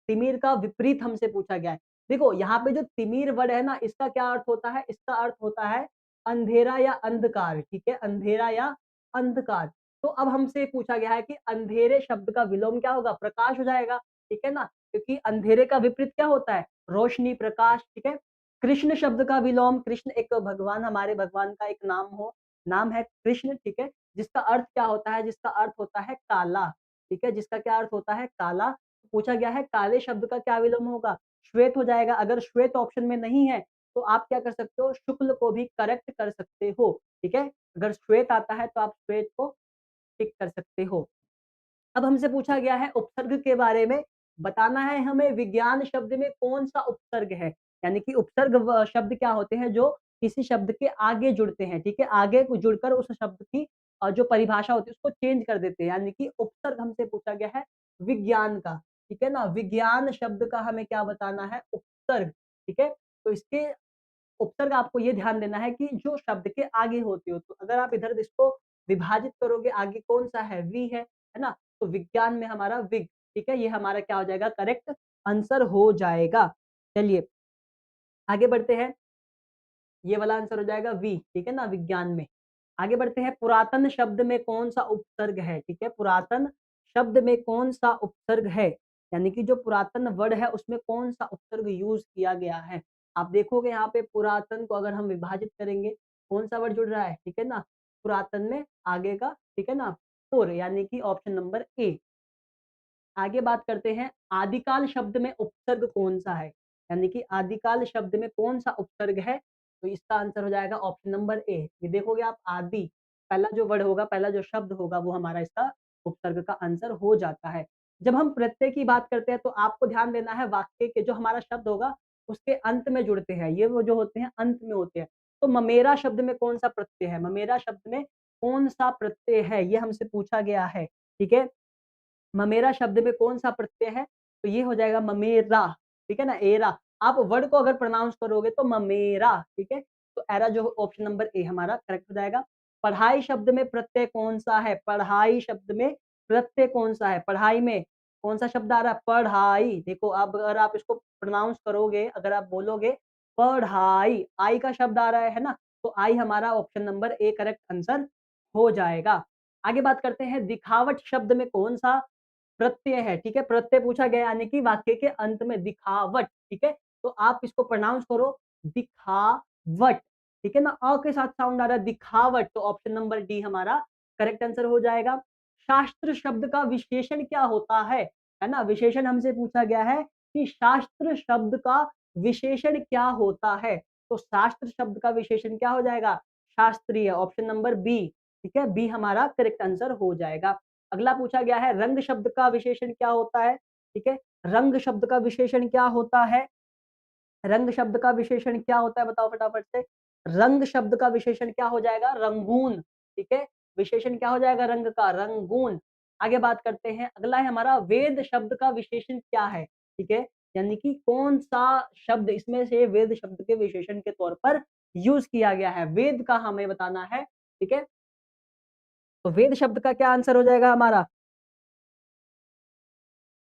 तिमिर का विपरीत हमसे पूछा गया है। देखो यहाँ पे जो तिमिर वर्ड है ना, इसका क्या अर्थ होता है? इसका अर्थ होता है अंधेरा या अंधकार, ठीक है? अंधेरा या अंधकार। तो अब हमसे पूछा गया है कि अंधेरे शब्द का विलोम क्या होगा? प्रकाश हो जाएगा, ठीक है ना? क्योंकि अंधेरे का विपरीत क्या होता है? रोशनी, प्रकाश, ठीक है? कृष्ण शब्द का विलोम, कृष्ण एक भगवान, हमारे भगवान का एक नाम है कृष्ण, ठीक है? जिसका अर्थ क्या होता है? जिसका अर्थ होता है काला, ठीक है? जिसका क्या अर्थ होता है? काला। पूछा गया है काले शब्द का क्या विलोम होगा? श्वेत हो जाएगा। अगर श्वेत ऑप्शन में नहीं है, तो आप क्या कर सकते हो? शुक्ल को भी करेक्ट कर सकते हो, ठीक है? अगर श्वेत आता है, तो आप श्वेत को टिक कर सकते हो। अब हमसे पूछा गया है उपसर्ग के बारे में, बताना है हमें विज्ञान शब्द में कौन-सा उपसर्ग है? यानी कि उपसर्ग शब्द क्या होते हैं जो किसी शब्द के आगे जुड़ते हैं, ठीक है? आगे जुड़कर उस शब्द की जो परिभाषा होती है उसको चेंज कर देते हैं, यानी कि उपसर्ग हमसे पूछा गया है विज्ञान का, ठीक है ना? विज्ञान शब्द का हमें क्या बताना है? उपसर्ग, ठीक है? तो इसके उपसर्ग आपको ये ध्यान देना है कि जो शब्द के आगे होती हो, तो अगर आप इधर इसको विभाजित करोगे, आगे कौन-सा है? वी है ना? तो विज्ञान में हमारा विग, ठीक है? ये हमारा क्या हो जाएगा? करेक्ट आंसर हो जाएगा। चलिए, आगे बढ़ते हैं। ये वाला आंसर हो जाएगा वी, ठीक है ना? विज्ञान में। आगे बढ़ते हैं, पुरातन शब्द में कौन-सा उपसर्ग है? ठीक है? पुरातन शब्द में कौन-सा उपसर्ग है? यानी कि जो पुरातन वर्ड है उसमें कौन-सा उपसर्ग यूज़ किया गया है? आप देखोगे यहाँ पे पुरातन को अगर हम विभाजित करेंगे, कौन-सा वर्ड जुड़ रहा है? ठीक है ना? पुरातन में आगे का, ठीक है ना? पुर, यानी कि ऑप्शन नंबर ए। आगे बात करते हैं, आदिकाल शब्द में उपसर्ग कौन-सा है? यानी कि आदिकाल शब्द में कौन-सा उपसर्ग है? तो इसका आंसर हो जाएगा ऑप्शन नंबर ए। ये देखोगे आप, आदि, पहला जो वर्ड होगा, पहला जो शब्द होगा, वो हमारा इसका उपसर्ग का आंसर हो जाता है। जब हम प्रत्यय की बात करते हैं, तो आपको ध्यान देना है वाक्य के जो हमारा शब्द होगा, उसके अंत में जुड़ते हैं। ये वो जो होते हैं, अंत में होते हैं। तो ममेरा शब्द में कौन-सा प्रत्यय है? ममेरा शब्द में कौन-सा प्रत्यय है? ये हमसे पूछा गया है, ठीक है? ममेरा शब्द में कौन-सा प्रत्यय है? तो ये हो जाएगा ममेरा, ठीक है ना? एरा। आप वर्ड को अगर प्रोनाउंस करोगे तो ममेरा, ठीक है? तो एरा जो ऑप्शन नंबर ए हमारा करेक्ट हो जाएगा। पढ़ाई शब्द में प्रत्यय कौन-सा है? पढ़ाई शब्द में प्रत्यय कौन-सा है? पढ़ाई में कौन-सा शब्द आ रहा है? पढ़ाई। देखो, अब अगर आप इसको प्रोनाउंस करोगे, अगर आप बोलोगे पढ़ाई, आई का शब्द आ रहा है ना? तो आई हमारा option number A correct answer हो जाएगा। आगे बात करते हैं, दिखावट शब्द में कौन-सा प्रत्यय है, ठीक है? प्रत्यय पूछा गया, यानी कि वाक्य के अंत में दिखावट, ठीक है? तो आप इसको प्रोनाउंस करो दिखावट, ठीक है ना? अ के साथ साउंड आ रहा है दिखावट, तो ऑप्शन नंबर डी हमारा करेक्ट आंसर हो जाएगा। शास्त्र शब्द का विशेषण क्या होता है ना? विशेषण हमसे पूछा गया है कि शास्त्र शब्द का विशेषण क्या होता है? तो शास्त्र शब्द का विशेषण क्या हो जाएगा? शास्त्रीय, ऑप्शन नंबर बी, ठीक है? बी हमारा करेक्ट आंसर हो जाएगा। अगला पूछा गया है, रंग शब्द का विशेषण क्या होता है? ठीक है? रंग शब्द का विशेषण क्या होता है? रंग शब्द का विशेषण क्या होता है? बताओ फटाफट से। रंग शब्द का विशेषण क्या हो जाएगा? रंगून, ठीक है? विशेषण क्या हो जाएगा रंग का? रंगून। आगे बात करते हैं, अगला है हमारा वेद शब्द का विशेषण क्या है? ठीक है? यानी कि कौन-सा शब्द इसमें से वेद शब्द के विशेषण के तौर पर यूज़ किया गया है? वेद का हमें बताना है, ठीक है? तो वेद शब्द का क्या आंसर हो जाएगा हमारा?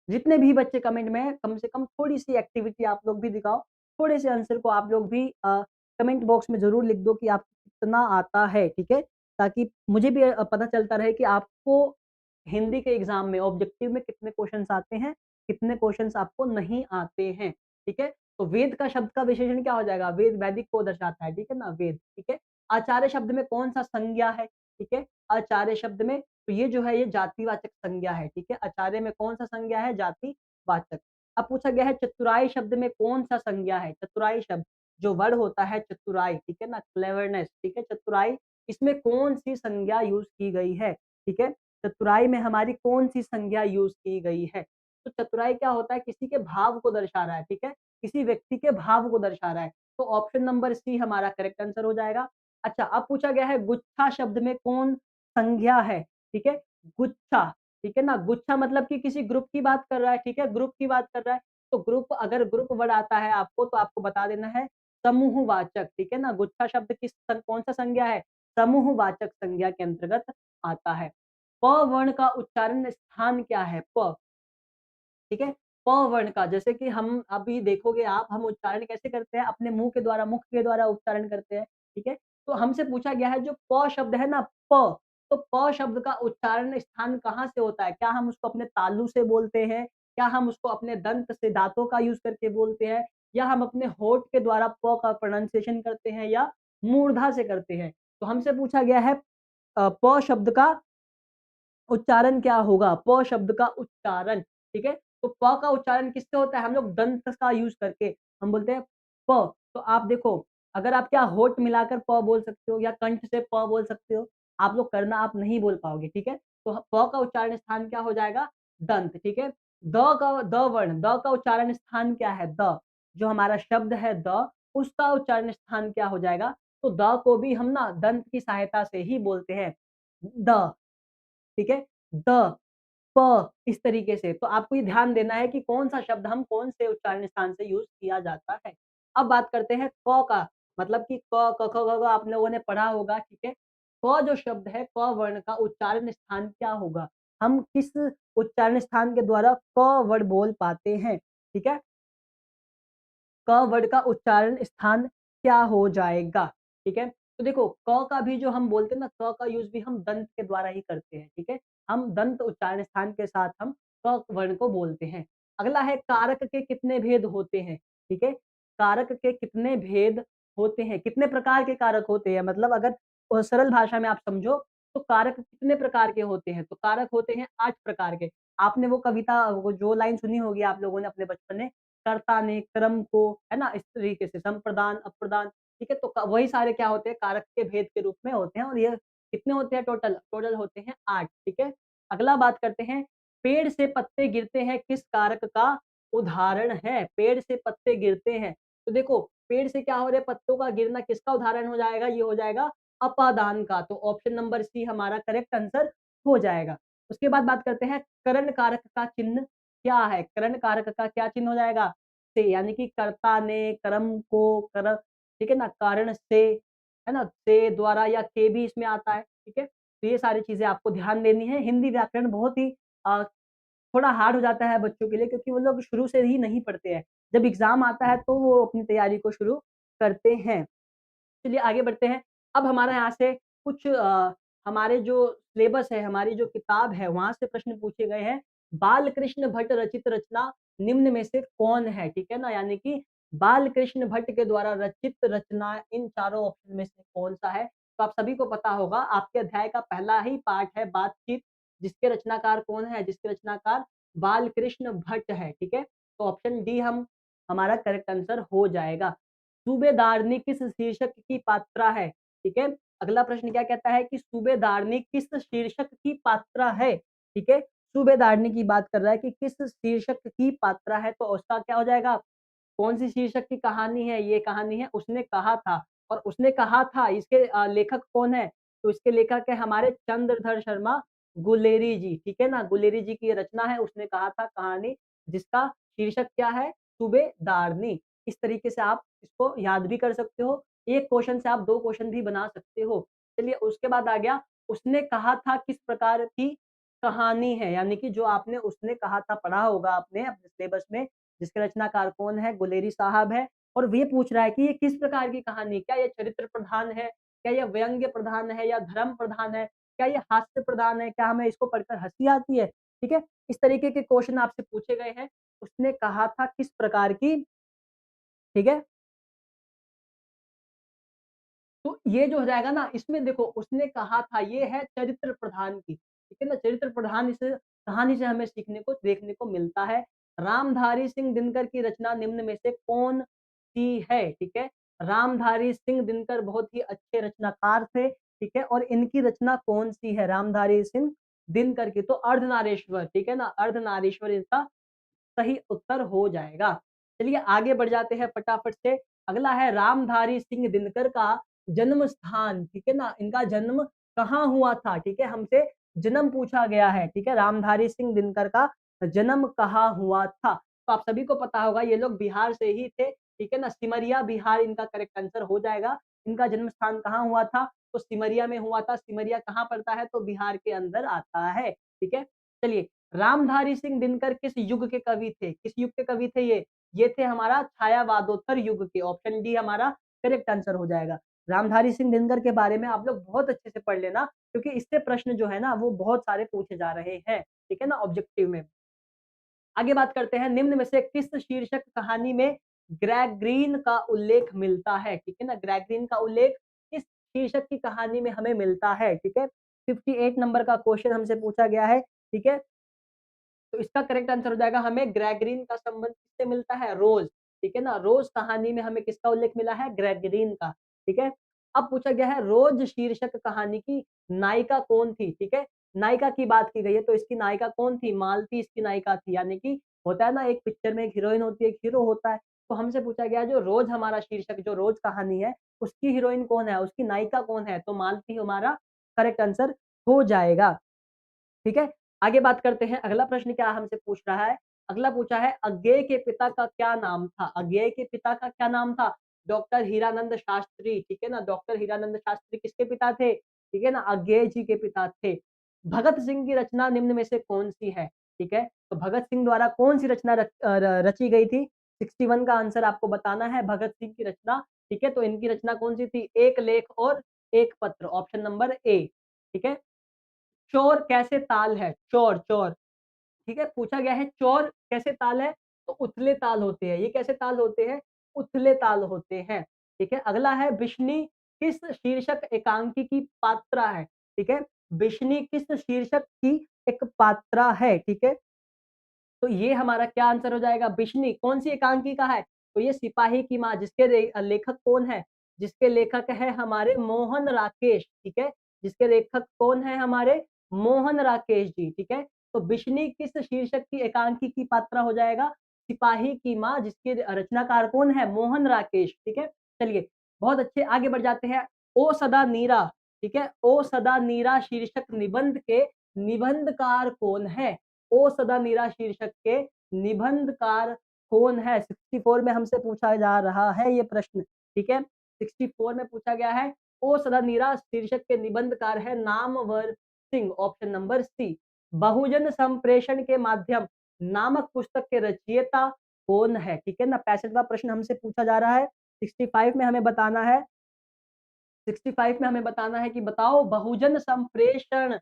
जितने भी बच्चे कमेंट में कम से कम थोड़ी-सी एक्टिविटी आप लोग भी दिखाओ, थोड़े से आंसर को आप लोग भी कमेंट बॉक्स में ज़रूर लिख दो कि आपको कितना आता है, ठीक है? ताकि मुझे भी पता चलता रहे कि आपको हिंदी के एग्ज़ाम में ऑब्जेक्टिव में कितने क्वेश्चन्स आते हैं, कितने क्वेश्चन्स आपको नहीं आते हैं, ठीक है? तो वेद का शब्द का विशेषण क्या हो जाएगा? वेद वैदिक को दर्शाता है, ठीक है ना? वेद, ठीक है? आचार्य शब्द में कौन-सा संज्ञा है, ठीक है? आचार्य शब्द में तो ये जो है ये जातिवाचक संज्ञा है, ठीक है? आचार्य में कौन-सा संज्ञा है? जातिवाचक। अब पूछा गया है चतुराई शब्द में कौन-सा संज्ञा है? चतुराई शब्द, जो वर्ड होता है चतुराई, ठीक है ना? क्लेवरनेस, ठीक है? चतुराई, इसमें कौन-सी संज्ञा यूज़ की गई है, ठीक है? चतुराई में हमारी कौन-सी संज्ञा यूज़ की गई है? तो चतुराई क्या होता है? किसी के भाव को दर्शा रहा है, ठीक है? किसी व्यक्ति के भाव को दर्शा रहा है। तो ऑप्शन नंबर सी हमारा करेक्ट आंसर हो जाएगा। अच्छा, अब पूछा गया है गुच्छा शब्द में कौन संज्ञा है, ठीक है? गुच्छा, ठीक है ना? गुच्छा मतलब कि किसी ग्रुप की बात कर रहा है, ठीक है? ग्रुप की बात कर रहा है, तो ग्रुप अगर ग्रुप वर्ड आता है आपको तो आपको बता देना है समूहवाचक, ठीक है ना? गुच्छा शब्द कौन-सा संज्ञा है? समूहवाचक संज्ञा के अंतर्गत आता है। प वर्ण का उच्चारण स्थान क्या है? प, ठीक है? प वर्ण का जैसे कि हम अभी देखोगे आप हम उच्चारण कैसे करते हैं? अपने मुँह के द्वारा, मुख के द्वारा उच्चारण करते हैं, ठीक है? तो हमसे पूछा गया है जो प शब्द है ना प, तो प शब्द का उच्चारण स्थान कहाँ से होता है? क्या हम उसको अपने तालु से बोलते हैं? क्या हम उसको अपने दंत से दाँतों का यूज़ करके बोलते हैं? या हम अपने होंठ के द्वारा प का प्रोनंसिएशन करते हैं या मूर्धा से करते हैं? तो हमसे पूछा गया है प शब्द का उच्चारण क्या होगा? प शब्द का उच्चारण, ठीक है? तो प का उच्चारण किससे होता है? हम लोग दंत का यूज़ करके हम बोलते हैं प। तो आप देखो, अगर आप क्या होंठ मिलाकर प बोल सकते हो या कंठ से प बोल सकते हो? आप लोग करना आप नहीं बोल पाओगे, ठीक है? तो प का उच्चारण स्थान क्या हो जाएगा? दंत, ठीक है? द वर्ण, द का उच्चारण स्थान क्या है? द, जो हमारा शब्द है द, उसका उच्चारण स्थान क्या हो जाएगा? तो द को भी हम ना दंत की सहायता से ही बोलते हैं, द, ठीक है? द, प इस तरीके से। तो आपको ये ध्यान देना है कि कौन-सा शब्द हम कौन से उच्चारण स्थान से यूज़ किया जाता है। अब बात करते हैं क का, मतलब कि क, ख, ग, घ आप लोगों ने पढ़ा होगा, ठीक है? क जो शब्द है, क वर्ण का उच्चारण स्थान क्या होगा? हम किस उच्चारण स्थान के द्वारा क वर्ड बोल पाते हैं, ठीक है? क वर्ड का उच्चारण स्थान क्या हो जाएगा? ठीक है? तो देखो क का भी जो हम बोलते हैं ना, क का यूज़ भी हम दंत के द्वारा ही करते हैं, ठीक है? हम दंत उच्चारण स्थान के साथ हम क वर्ण को बोलते हैं। अगला है कारक के कितने भेद होते हैं? ठीक है? कारक के कितने भेद होते हैं? कितने प्रकार के कारक होते हैं? मतलब अगर सरल भाषा में आप समझो तो कारक कितने प्रकार के होते हैं? तो कारक होते हैं 8 प्रकार के। आपने वो कविता वो जो लाइन सुनी होगी आप लोगों ने अपने बचपन में, कर्ता ने क्रम को, है ना? इस तरीके से संप्रदान, अप्रदान, ठीक है? तो वही सारे क्या होते हैं कारक के भेद के रूप में होते हैं और ये कितने होते हैं टोटल? टोटल होते हैं 8, ठीक है? अगला बात करते हैं, पेड़ से पत्ते गिरते हैं किस कारक का उदाहरण है? पेड़ से पत्ते गिरते हैं, तो देखो पेड़ से क्या हो रहा है पत्तों का गिरना किसका उदाहरण हो जाएगा? ये हो जाएगा अपादान का, तो ऑप्शन नंबर सी हमारा करेक्ट आंसर हो जाएगा। उसके बाद बात करते हैं करण कारक का चिन्ह क्या है? करण कारक का क्या चिन्ह हो जाएगा? से, यानी कि कर्ता ने कर्म को कर, ठीक है ना? कारण से, है ना? से द्वारा या के भी इसमें आता है, ठीक है? तो ये सारी चीज़ें आपको ध्यान देनी है। हिंदी व्याकरण बहुत ही थोड़ा हार्ड हो जाता है बच्चों के लिए क्योंकि वो लोग शुरू से ही नहीं पढ़ते हैं। जब एग्ज़ाम आता है तो वो अपनी तैयारी को शुरू करते हैं। चलिए आगे बढ़ते हैं। अब हमारा यहाँ से कुछ हमारे जो सिलेबस है, हमारी जो किताब है, वहाँ से प्रश्न पूछे गए हैं। बालकृष्ण भट्ट रचित रचना निम्न में से कौन है? ठीक है ना? यानी कि बालकृष्ण भट्ट के द्वारा रचित रचना इन चारों ऑप्शन में से कौन-सा है? तो आप सभी को पता होगा, आपके अध्याय का पहला ही पाठ है बातचीत, जिसके रचनाकार कौन है? जिसके रचनाकार बालकृष्ण भट्ट है, ठीक है? तो ऑप्शन डी हमारा करेक्ट आंसर हो जाएगा। सूबेदारनी किस शीर्षक की पात्रा है? ठीक है? अगला प्रश्न क्या कहता है कि सूबेदारनी किस शीर्षक की पात्रा है? ठीक है? सूबेदारनी की बात कर रहा है कि किस शीर्षक की पात्रा है, तो उसका क्या हो जाएगा? कौन-सी शीर्षक की कहानी है? ये कहानी है उसने कहा था और उसने कहा था इसके लेखक कौन है? तो इसके लेखक है हमारे चंद्रधर शर्मा गुलेरी जी, ठीक है ना? गुलेरी जी की ये रचना है, उसने कहा था कहानी जिसका शीर्षक क्या है? सूबेदारनी। इस तरीके से आप इसको याद भी कर सकते हो। एक क्वेश्चन से आप 2 क्वेश्चन भी बना सकते हो। चलिए उसके बाद आ गया, उसने कहा था किस प्रकार की कहानी है? यानी कि जो आपने उसने कहा था पढ़ा होगा आपने अपने सिलेबस में, जिसके रचनाकार कौन है? गुलेरी साहब है और ये पूछ रहा है कि ये किस प्रकार की कहानी? क्या ये चरित्र प्रधान है? क्या ये व्यंग्य प्रधान है या धर्म प्रधान है? क्या ये हास्य प्रधान है? क्या हमें इसको पढ़कर हँसी आती है? ठीक है? इस तरीके के क्वेश्चन आपसे पूछे गए हैं। उसने कहा था किस प्रकार की, ठीक है? तो ये जो हो जाएगा ना, इसमें देखो उसने कहा था ये है चरित्र प्रधान की, ठीक है ना? चरित्र प्रधान इस कहानी से हमें सीखने को देखने को मिलता है। रामधारी सिंह दिनकर की रचना निम्न में से कौन-सी है? ठीक है? रामधारी सिंह दिनकर बहुत ही अच्छे रचनाकार थे, ठीक है? और इनकी रचना कौन-सी है रामधारी सिंह दिनकर की? तो अर्धनारीश्वर, ठीक है ना? अर्धनारीश्वर इसका सही उत्तर हो जाएगा। चलिए आगे बढ़ जाते हैं फटाफट से। अगला है रामधारी सिंह दिनकर का जन्म स्थान, ठीक है ना? इनका जन्म कहाँ हुआ था? ठीक है, हमसे जन्म पूछा गया है, ठीक है? रामधारी सिंह दिनकर का जन्म कहाँ हुआ था? तो आप सभी को पता होगा ये लोग बिहार से ही थे, ठीक है ना? सिमरिया बिहार इनका करेक्ट आंसर हो जाएगा। इनका जन्म स्थान कहाँ हुआ था? तो सिमरिया में हुआ था। सिमरिया कहाँ पड़ता है? तो बिहार के अंदर आता है, ठीक है? चलिए रामधारी सिंह दिनकर किस युग के कवि थे? किस युग के कवि थे ये? ये थे हमारा छायावादोत्तर युग के। ऑप्शन डी हमारा करेक्ट आंसर हो जाएगा। रामधारी सिंह दिनकर के बारे में आप लोग बहुत अच्छे से पढ़ लेना क्योंकि इससे प्रश्न जो है ना वो बहुत सारे पूछे जा रहे हैं। ठीक है ना? ऑब्जेक्टिव में। आगे बात करते हैं निम्न में से किस शीर्षक कहानी में ग्रेग ग्रीन का उल्लेख मिलता है? ठीक है ना? ग्रेग ग्रीन का उल्लेख किस शीर्षक की कहानी में हमें मिलता है? ठीक है? 58 नंबर का क्वेश्चन हमसे पूछा गया है। ठीक है? तो इसका करेक्ट आंसर हो जाएगा हमें ग्रेगरीन का संबंध किससे मिलता है? रोज, ठीक है ना? रोज कहानी में हमें किसका उल्लेख मिला है? ग्रेगरीन का, ठीक है? अब पूछा गया है रोज शीर्षक कहानी की नायिका कौन थी? ठीक है? नायिका की बात की गई है तो इसकी नायिका कौन थी? मालती इसकी नायिका थी यानी कि होता है ना एक पिक्चर में एक हीरोइन होती है, एक हीरो होता है। तो हमसे पूछा गया जो रोज हमारा शीर्षक जो रोज कहानी है, उसकी हीरोइन कौन है? उसकी नायिका कौन है? तो मालती हमारा करेक्ट आंसर हो जाएगा। ठीक है? आगे बात करते हैं, अगला प्रश्न क्या हमसे पूछ रहा है? अगला पूछा है अज्ञेय के पिता का क्या नाम था? अज्ञेय के पिता का क्या नाम था? डॉक्टर हीरानंद शास्त्री, ठीक है ना? डॉक्टर हीरानंद शास्त्री किसके पिता थे? ठीक है ना? अज्ञेय जी के पिता थे। भगत सिंह की रचना निम्न में से कौन-सी है? ठीक है? तो भगत सिंह द्वारा कौन-सी रचना रची गई थी? 61 का आंसर आपको बताना है भगत सिंह की रचना, ठीक है? तो इनकी रचना कौन-सी थी? एक लेख और एक पत्र, ऑप्शन नंबर ए, ठीक है? चौर कैसे ताल है? चौर, चौर, ठीक है? पूछा गया है चौर कैसे ताल है? तो उथले ताल होते हैं। ये कैसे ताल होते हैं? उथले ताल होते हैं। ठीक है? अगला है बिश्नी किस शीर्षक एकांकी की पात्रा है? ठीक है? बिश्नी किस शीर्षक की एक पात्रा है? ठीक है? तो ये हमारा क्या आंसर हो जाएगा? बिश्नी कौन-सी एकांकी का है? तो ये सिपाही की माँ जिसके लेखक कौन है? जिसके लेखक है हमारे मोहन राकेश, ठीक है? जिसके लेखक कौन है हमारे? मोहन राकेश जी, ठीक है? तो बिश्नी किस शीर्षक की एकांकी की पात्रा हो जाएगा? सिपाही की माँ जिसके रचनाकार कौन है? मोहन राकेश, ठीक है? चलिए, बहुत अच्छे आगे बढ़ जाते हैं। ओ सदा नीरा, ठीक है? ओ सदा नीरा शीर्षक निबंध के निबंधकार कौन है? ओ सदा नीरा शीर्षक के निबंधकार कौन है? 64 में हमसे पूछा जा रहा है ये प्रश्न, ठीक है? 64 में पूछा गया है, ओ सदा नीरा शीर्षक के निबंधकार है Namvar Singh, option number C. बहुजन संप्रेषण के माध्यम नामक पुस्तक के रचयिता कौन है? ठीक है ना? 65वां प्रश्न हमसे पूछा जा रहा है, 65 में हमें बताना है 65 में हमें बताना है कि बताओ बहुजन संप्रेषण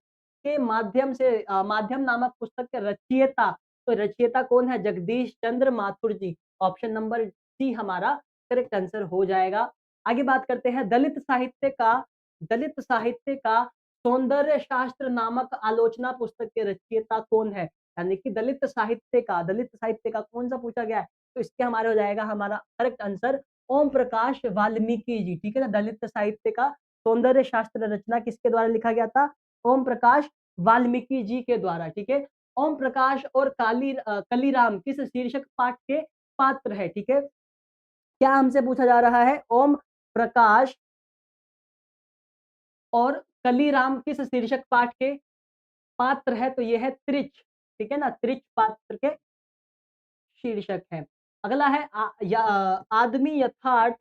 के माध्यम से माध्यम नामक पुस्तक के रचयिता, तो रचयिता कौन है? जगदीश चंद्र माथुर जी, ऑप्शन नंबर सी हमारा करेक्ट आंसर हो जाएगा। आगे बात करते हैं दलित साहित्य का सौंदर्य शास्त्र नामक आलोचना पुस्तक के रचयिता कौन है? यानी कि दलित साहित्य का कौन-सा पूछा गया है? तो इसके हमारे हो जाएगा हमारा करेक्ट आंसर ओम प्रकाश वाल्मीकि जी, ठीक है ना? दलित साहित्य का सौंदर्य शास्त्र रचना किसके द्वारा लिखा गया था? ओम प्रकाश वाल्मीकि जी के द्वारा, ठीक है? ओम प्रकाश और कलीराम किस शीर्षक पाठ के पात्र है? ठीक है? क्या हमसे पूछा जा रहा है? ओम प्रकाश और कलीराम किस शीर्षक पाठ के पात्र है? तो ये है त्रिच, ठीक है ना? त्रिच पात्र के शीर्षक है। अगला है आदमी यथार्थ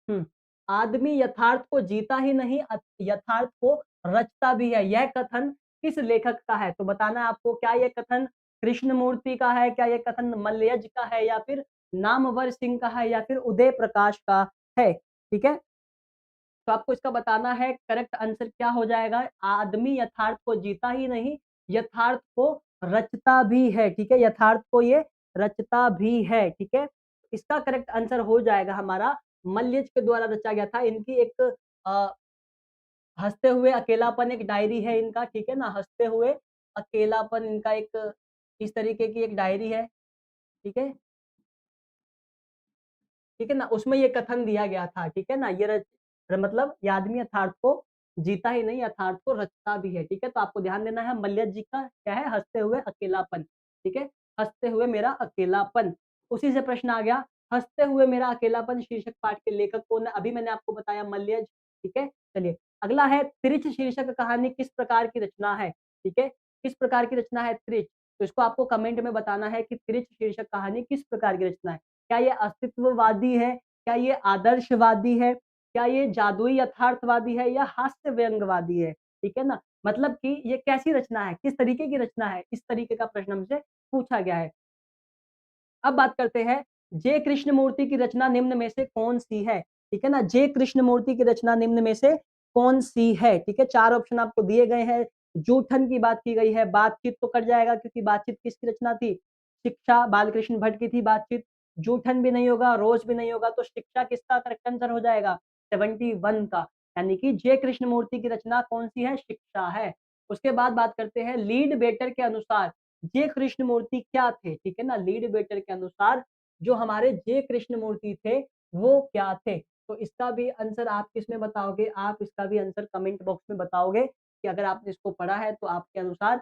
हुँ। आदमी यथार्थ को जीता ही नहीं यथार्थ को रचता भी है। यह कथन किस लेखक का है? तो बताना है आपको क्या ये कथन कृष्णमूर्ति का है, क्या ये कथन मलयज का है या फिर नामवर सिंह का है या फिर उदय प्रकाश का है, ठीक है? तो आपको इसका बताना है करेक्ट आंसर क्या हो जाएगा? आदमी यथार्थ को जीता ही नहीं, यथार्थ को रचता भी है, ठीक है? यथार्थ को ये रचता भी है, ठीक है? इसका करेक्ट आंसर हो जाएगा हमारा मल्यज के द्वारा रचा गया था। इनकी एक अ, हँसते हुए अकेलापन एक डायरी है इनका, ठीक है ना? हँसते हुए अकेलापन इनका एक इस तरीके की एक डायरी है, ठीक है? ठीक है ना? उसमें ये कथन दिया गया था, ठीक है ना? मतलब ये आदमी यथार्थ को जीता ही नहीं, यथार्थ को रचता भी है, ठीक है? तो आपको ध्यान देना है मल्य जी का क्या है? हँसते हुए अकेलापन, ठीक है? हँसते हुए मेरा अकेलापन। उसी से प्रश्न आ गया, हँसते हुए मेरा अकेलापन शीर्षक पाठ के लेखक कौन है? अभी मैंने आपको बताया मल्यज, ठीक है? चलिए, अगला है त्रिच शीर्षक कहानी किस प्रकार की रचना है? ठीक है? किस प्रकार की रचना है त्रिच? तो इसको आपको कमेंट में बताना है कि त्रिच शीर्षक कहानी किस प्रकार की रचना है? क्या ये अस्तित्ववादी है? क्या ये आदर्शवादी है? क्या ये जादुई यथार्थवादी है या हास्य व्यंग्यवादी है? ठीक है ना? मतलब कि ये कैसी रचना है? किस तरीके की रचना है? इस तरीके का प्रश्न हमसे पूछा गया है। अब बात करते हैं जे कृष्णमूर्ति की रचना निम्न में से कौन-सी है? ठीक है ना? जे कृष्णमूर्ति की रचना निम्न में से कौन-सी है? ठीक है? 4 ऑप्शन आपको दिए गए हैं। जूठन की बात की गई है, बातचीत तो कट जाएगा क्योंकि बातचीत किसकी रचना थी? शिक्षा बालकृष्ण भट्ट की थी बातचीत। जूठन भी नहीं होगा, रोज भी नहीं होगा, तो शिक्षा किसका करेक्ट आंसर हो जाएगा? 71 का। यानी कि जे कृष्णमूर्ति की रचना कौन-सी है? शिक्षा है। उसके बाद बात करते हैं लीड बेटर के अनुसार जे कृष्णमूर्ति क्या थे? ठीक है ना? लीड बेटर के अनुसार जो हमारे जे कृष्णमूर्ति थे, वो क्या थे? तो इसका भी आंसर आप किसमें बताओगे? आप इसका भी आंसर कमेंट बॉक्स में बताओगे कि अगर आपने इसको पढ़ा है तो आपके अनुसार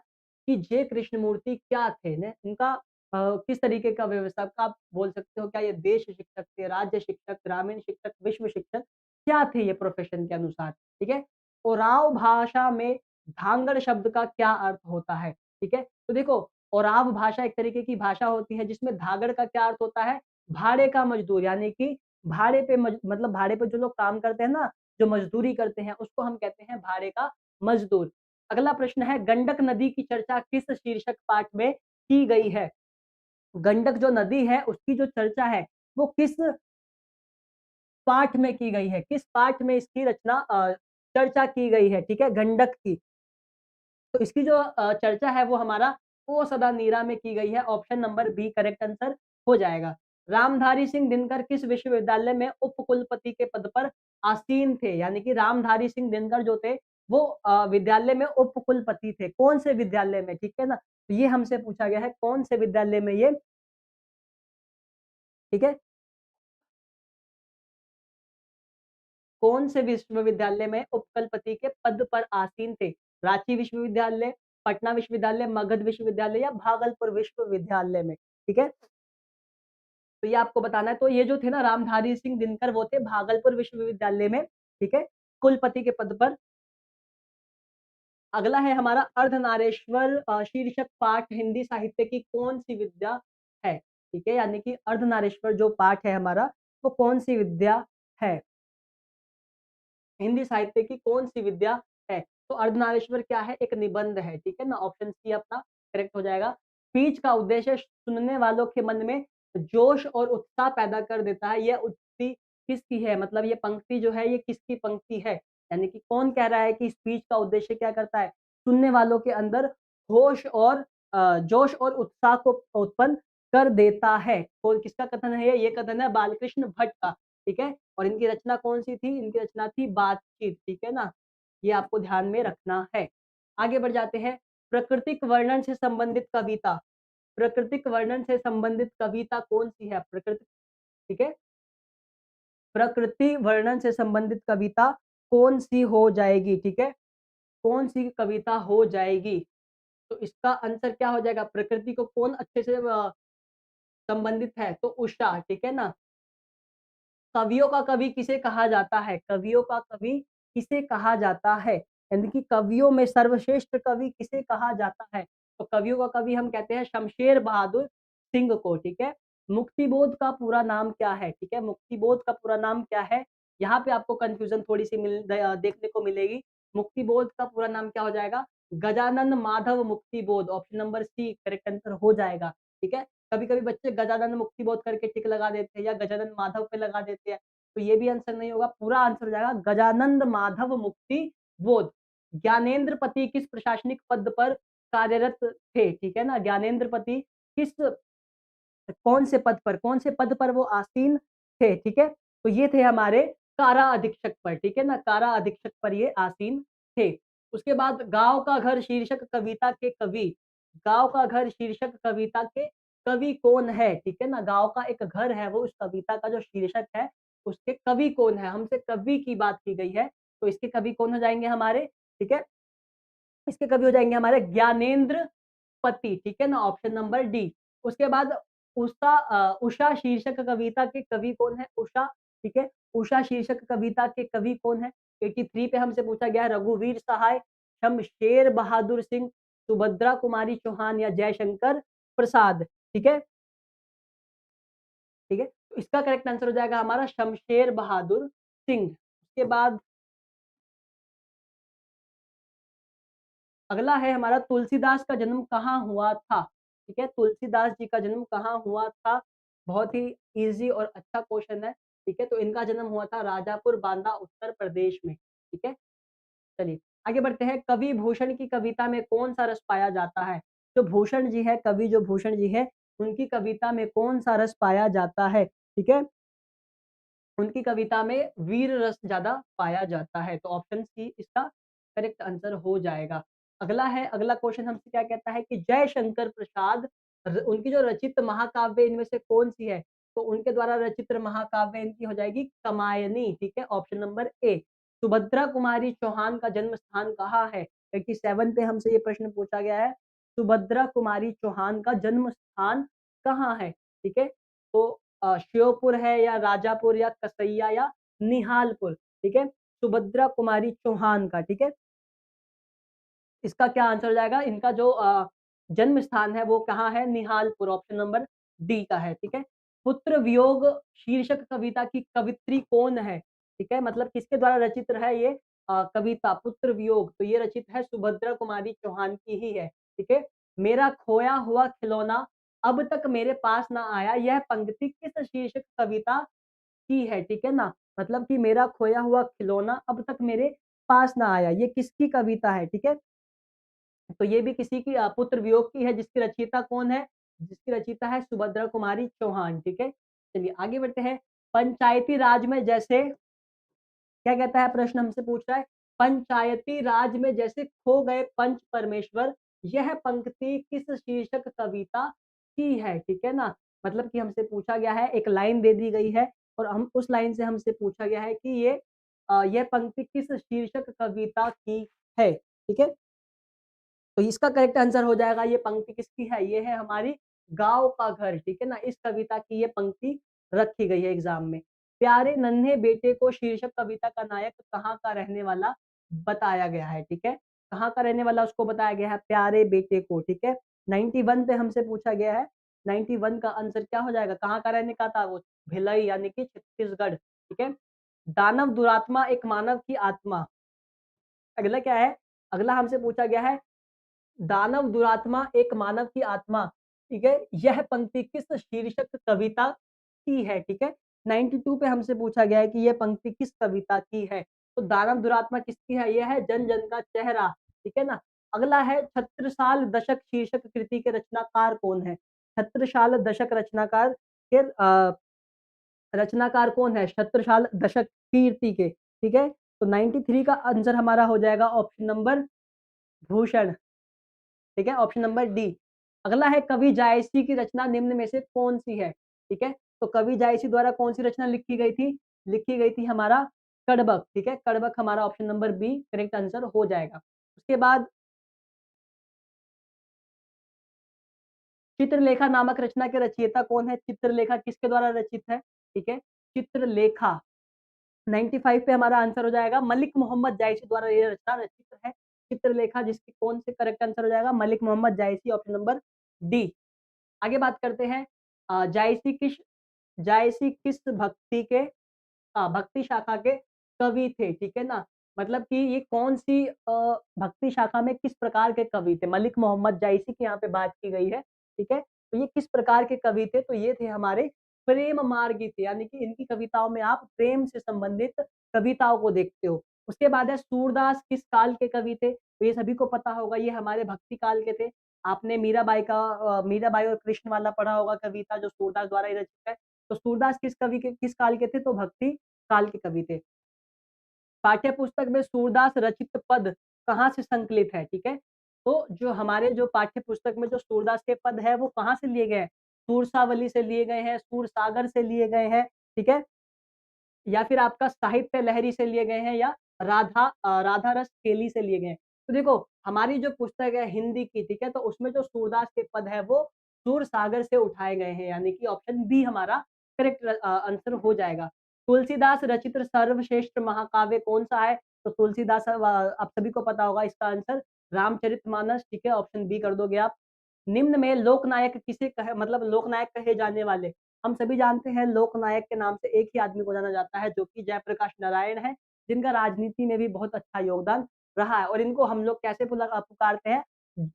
कि जे कृष्णमूर्ति क्या थे? ने उनका किस तरीके का व्यवस्था आप बोल सकते हो क्या ये देश शिक्षक थे, राज्य शिक्षक, ग्रामीण शिक्षक, विश्व शिक्षक, क्या थे ये प्रोफेशन के अनुसार? ठीक है? ओराव भाषा में धांगड़ शब्द का क्या अर्थ होता है? ठीक है? तो देखो ओराव भाषा एक तरीके की भाषा होती है जिसमें धागड़ का क्या अर्थ होता है? भाड़े का मजदूर यानी कि भाड़े पे मतलब भाड़े पे जो लोग काम करते हैं ना, जो मजदूरी करते हैं उसको हम कहते हैं भाड़े का मजदूर। अगला प्रश्न है गंडक नदी की चर्चा किस शीर्षक पाठ में की गई है? गंडक जो नदी है उसकी जो चर्चा है वो किस पाठ में की गई है? किस पाठ में इसकी चर्चा की गई है? ठीक है? गंडक की। तो इसकी जो चर्चा है वो हमारा ओ सदा नीरा में की गई है। Option number B correct answer हो जाएगा। रामधारी सिंह दिनकर किस विश्वविद्यालय में उपकुलपति के पद पर आसीन थे? यानी कि रामधारी सिंह दिनकर जो थे वो विद्यालय में उपकुलपति थे। कौन से विद्यालय में? ठीक है ना? तो ये हमसे पूछा गया है कौन से विद्यालय में ये ठीक है? कौन से विश्वविद्यालय में उपकुलपति के पद पर आसीन थे? रांची विश्वविद्यालय, पटना विश्वविद्यालय, मगध विश्वविद्यालय या भागलपुर विश्वविद्यालय में, ठीक है? तो ये आपको बताना है। तो ये जो थे ना रामधारी सिंह दिनकर वो थे भागलपुर विश्वविद्यालय में, ठीक है? कुलपति के पद पर। अगला है हमारा अर्धनारेश्वर शीर्षक पाठ हिंदी साहित्य की कौन-सी विद्या है? ठीक है? यानी कि अर्धनारेश्वर जो पाठ है हमारा, वो कौन-सी विद्या है? हिंदी साहित्य की कौन-सी विद्या है? तो अर्धनारीश्वर क्या है? एक निबंध है, ठीक है ना? ऑप्शन सी अपना करेक्ट हो जाएगा। स्पीच का उद्देश्य सुनने वालों के मन में जोश और उत्साह पैदा कर देता है। यह उक्ति किसकी है? मतलब ये पंक्ति जो है, ये किसकी पंक्ति है? यानी कि कौन कह रहा है कि स्पीच का उद्देश्य क्या करता है? सुनने वालों के अंदर होश और जोश और उत्साह को उत्पन्न कर देता है। कौन किसका कथन है ये? ये कथन है बालकृष्ण भट्ट का, ठीक है? और इनकी रचना कौन-सी थी? इनकी रचना थी बातचीत, ठीक है ना? ये आपको ध्यान में रखना है। आगे बढ़ जाते हैं, प्राकृतिक वर्णन से संबंधित कविता। प्राकृतिक वर्णन से संबंधित कविता कौन-सी है? ठीक है? प्रकृति वर्णन से संबंधित कविता कौन-सी हो जाएगी? ठीक है? कौन-सी कविता हो जाएगी? तो इसका आंसर क्या हो जाएगा? प्रकृति को कौन अच्छे से संबंधित है? तो उषा, ठीक है ना? कवियों का कवि किसे कहा जाता है? कवियों का कवि किसे कहा जाता है? यानी कि कवियों में सर्वश्रेष्ठ कवि किसे कहा जाता है? तो कवियों का कवि हम कहते हैं शमशेर बहादुर सिंह को, ठीक है? मुक्तिबोध का पूरा नाम क्या है? ठीक है? मुक्तिबोध का पूरा नाम क्या है? यहाँ पे आपको कन्फ्यूज़न थोड़ी-सी देखने को मिलेगी। मुक्तिबोध का पूरा नाम क्या हो जाएगा? Gajanan Madhav Muktibodh option number C correct answer हो जाएगा, ठीक है? कभी-कभी बच्चे गजानन मुक्तिबोध करके टिक लगा देते हैं या गजानन माधव पे लगा देते हैं, तो ये भी आंसर नहीं होगा, पूरा आंसर हो जाएगा गजानंद माधव मुक्ति बोध। ज्ञानेंद्र पति किस प्रशासनिक पद पर कार्यरत थे? ठीक है ना? ज्ञानेंद्र पति किस कौन से पद पर वो आसीन थे? ठीक है? तो ये थे हमारे कारा अधीक्षक पर, ठीक है ना? कारा अधीक्षक पर ये आसीन थे। उसके बाद गाँव का घर शीर्षक कविता के कवि, गाँव का घर शीर्षक कविता के कवि कौन है, ठीक है ना? गाँव का एक घर है वो उस कविता का जो शीर्षक है, उसके कवि कौन है? हमसे कवि की बात की गई है, तो इसके कवि कौन हो जाएँगे हमारे, ठीक है? इसके कवि हो जाएँगे हमारे ज्ञानेंद्र पति, ठीक है ना? Option number D. उसके बाद उषा शीर्षक कविता के कवि कौन है? उषा, ठीक है? उषा शीर्षक कविता के कवि कौन है? 83 पे हमसे पूछा गया है रघुवीर सहाय, शमशेर बहादुर सिंह, सुभद्रा कुमारी चौहान या जयशंकर प्रसाद, ठीक है? ठीक है? तो इसका करेक्ट आंसर हो जाएगा हमारा शमशेर बहादुर सिंह। उसके बाद अगला है हमारा तुलसीदास का जन्म कहाँ हुआ था? ठीक है, तुलसीदास जी का जन्म कहाँ हुआ था? बहुत ही ईज़ी और अच्छा क्वेश्चन है, ठीक है? तो इनका जन्म हुआ था राजापुर, बांदा, उत्तर प्रदेश में, ठीक है? चलिए, आगे बढ़ते हैं, कवि भूषण की कविता में कौन-सा रस पाया जाता है? जो भूषण जी है, कवि जो भूषण जी है, उनकी कविता में कौन-सा रस पाया जाता है? ठीक है? उनकी कविता में वीर रस ज़्यादा पाया जाता है, तो ऑप्शन सी इसका करेक्ट आंसर हो जाएगा। अगला क्वेश्चन हमसे क्या कहता है कि जयशंकर प्रसाद उनकी जो रचित महाकाव्य इनमें से कौन-सी है? तो उनके द्वारा रचित महाकाव्य इनकी हो जाएगी कामायनी, ठीक है? Option number A. Subhadra Kumari Chauhan का जन्म स्थान कहाँ है? 87 पे हमसे ये प्रश्न पूछा गया है, सुभद्रा कुमारी चौहान का जन्म स्थान कहाँ है? ठीक है? तो श्योपुर है या राजापुर या कसैया या निहालपुर, ठीक है? सुभद्रा कुमारी चौहान का, ठीक है? इसका क्या आंसर हो जाएगा? इनका जो जन्म स्थान है वो कहाँ है? निहालपुर, ऑप्शन नंबर डी का है, ठीक है? पुत्र वियोग शीर्षक कविता की कवित्री कौन है? ठीक है? मतलब किसके द्वारा रचित है ये कविता पुत्र वियोग, तो ये रचित है सुभद्रा कुमारी चौहान की ही है, ठीक है? मेरा खोया हुआ खिलौना अब तक मेरे पास ना आया, यह पंक्ति किस शीर्षक कविता की है, ठीक है ना? मतलब कि मेरा खोया हुआ खिलौना अब तक मेरे पास ना आया, ये किसकी कविता है, ठीक है? तो ये भी किसी की पुत्र वियोग की है जिसकी रचयिता कौन है? जिसकी रचयिता है सुभद्रा कुमारी चौहान, ठीक है? चलिए आगे बढ़ते हैं। पंचायती राज में जैसे क्या कहता है प्रश्न हमसे पूछ रहा है, पंचायती राज में जैसे खो गए पंच परमेश्वर, यह पंक्ति किस शीर्षक कविता की है? ठीक है ना? मतलब कि हमसे पूछा गया है, एक लाइन दे दी गई है और हम उस लाइन से हमसे पूछा गया है कि यह पंक्ति किस शीर्षक कविता की है? ठीक है? तो इसका करेक्ट आंसर हो जाएगा ये पंक्ति किसकी है? ये है हमारी गाँव का घर, ठीक है ना? इस कविता की ये पंक्ति रखी गई है एग्ज़ाम में। प्यारे नन्हे बेटे को शीर्षक कविता का नायक कहाँ का रहने वाला बताया गया है, ठीक है? कहाँ का रहने वाला उसको बताया गया है प्यारे बेटे को, ठीक है? 91 पे हमसे पूछा गया है, 91 का आंसर क्या हो जाएगा? कहाँ का रहने का था वो? भिलई यानी कि छत्तीसगढ़, ठीक है? दानव दुरात्मा एक मानव की आत्मा। अगला क्या है? अगला हमसे पूछा गया है दानव दुरात्मा एक मानव की आत्मा, ठीक है? यह पंक्ति किस शीर्षक कविता की है, ठीक है? 92 पे हमसे पूछा गया है कि यह पंक्ति किस कविता की है? तो दानव दुरात्मा किसकी है? यह है जन-जन का चेहरा, ठीक है ना? अगला है छत्रसाल दशक शीर्षक कृति के रचनाकार कौन है? छत्रसाल दशक रचनाकार कौन है? छत्रसाल दशक कीर्ति के, ठीक है? तो 93 का आंसर हमारा हो जाएगा ऑप्शन नंबर भूषण। ठीक है? Option number D. अगला है कवि जायसी की रचना निम्न में से कौन-सी है? ठीक है? तो कवि जायसी द्वारा कौन-सी रचना लिखी गई थी? लिखी गई थी हमारा कड़बक, ठीक है? कड़बक हमारा option number B correct answer हो जाएगा। उसके बाद चित्रलेखा नामक रचना के रचयिता कौन है? चित्रलेखा किसके द्वारा रचित है? ठीक है? चित्रलेखा 95 पे हमारा आंसर हो जाएगा मलिक मोहम्मद जायसी द्वारा ये रचना रचित है। चित्रलेखा जिसकी कौन से करेक्ट आंसर हो जाएगा? मलिक मोहम्मद जायसी ऑप्शन नंबर डी। आगे बात करते हैं जायसी किस भक्ति शाखा के कवि थे, ठीक है ना? मतलब कि ये कौन-सी भक्ति शाखा में किस प्रकार के कवि थे? मलिक मोहम्मद जायसी की यहाँ पे बात की गई है, ठीक है? तो ये किस प्रकार के कवि थे? तो ये थे हमारे प्रेम मार्गी थे, यानी कि इनकी कविताओं में आप प्रेम से संबंधित कविताओं को देखते हो। उसके बाद है सूरदास किस काल के कवि थे? तो ये सभी को पता होगा, ये हमारे भक्ति काल के थे। आपने मीराबाई और कृष्ण वाला पढ़ा होगा कविता जो सूरदास द्वारा ही रचित है। तो सूरदास किस काल के थे? तो भक्ति काल के कवि थे। पाठ्य पुस्तक में सूरदास रचित पद कहाँ से संकलित है? ठीक है? तो जो हमारे जो पाठ्य पुस्तक में जो सूरदास के पद है वो कहाँ से लिए गए हैं? सूरसावली से लिए गए हैं, सूरसागर से लिए गए हैं, ठीक है? या फिर आपका साहित्य लहरी से लिए गए हैं या राधा रस केली से लिए गए हैं। तो देखो, हमारी जो पुस्तक है हिंदी की, ठीक है? तो उसमें जो सूरदास के पद है वो सूरसागर से उठाए गए हैं, यानी कि ऑप्शन बी हमारा करेक्ट आंसर हो जाएगा। तुलसीदास रचित सर्वश्रेष्ठ महाकाव्य कौन-सा है? तो तुलसीदास आप सभी को पता होगा इसका आंसर रामचरितमानस, ठीक है? ऑप्शन बी कर दोगे आप। निम्न में लोकनायक किसे कहे मतलब लोकनायक कहे जाने वाले, हम सभी जानते हैं लोकनायक के नाम से एक ही आदमी को जाना जाता है जो कि जयप्रकाश नारायण है, जिनका राजनीति में भी बहुत अच्छा योगदान रहा है और इनको हम लोग कैसे पुकारते हैं?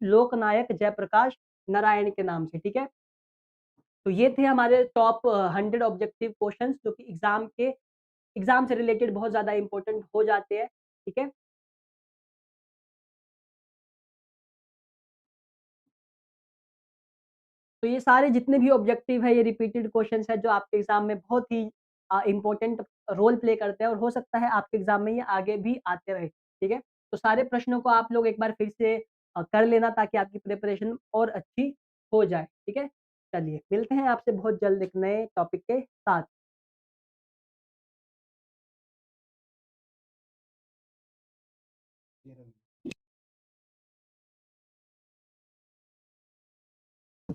लोकनायक जयप्रकाश नारायण के नाम से, ठीक है? तो ये थे हमारे टॉप 100 ऑब्जेक्टिव क्वेश्चंस जो कि एग्ज़ाम से रिलेटेड बहुत ज़्यादा इम्पोर्टेंट हो जाते हैं, ठीक है? तो ये सारे जितने भी ऑब्जेक्टिव है, ये रिपीटेड क्वेश्चंस हैं जो आपके एग्ज़ाम में बहुत ही इम्पोर्टेंट रोल प्ले करते हैं और हो सकता है आपके एग्ज़ाम में ये आगे भी आते रहे, ठीक है? तो सारे प्रश्नों को आप लोग एक बार फिर से कर लेना ताकि आपकी प्रिपरेशन और अच्छी हो जाए, ठीक है? चलिए, मिलते हैं आपसे बहुत जल्द एक नए टॉपिक के साथ।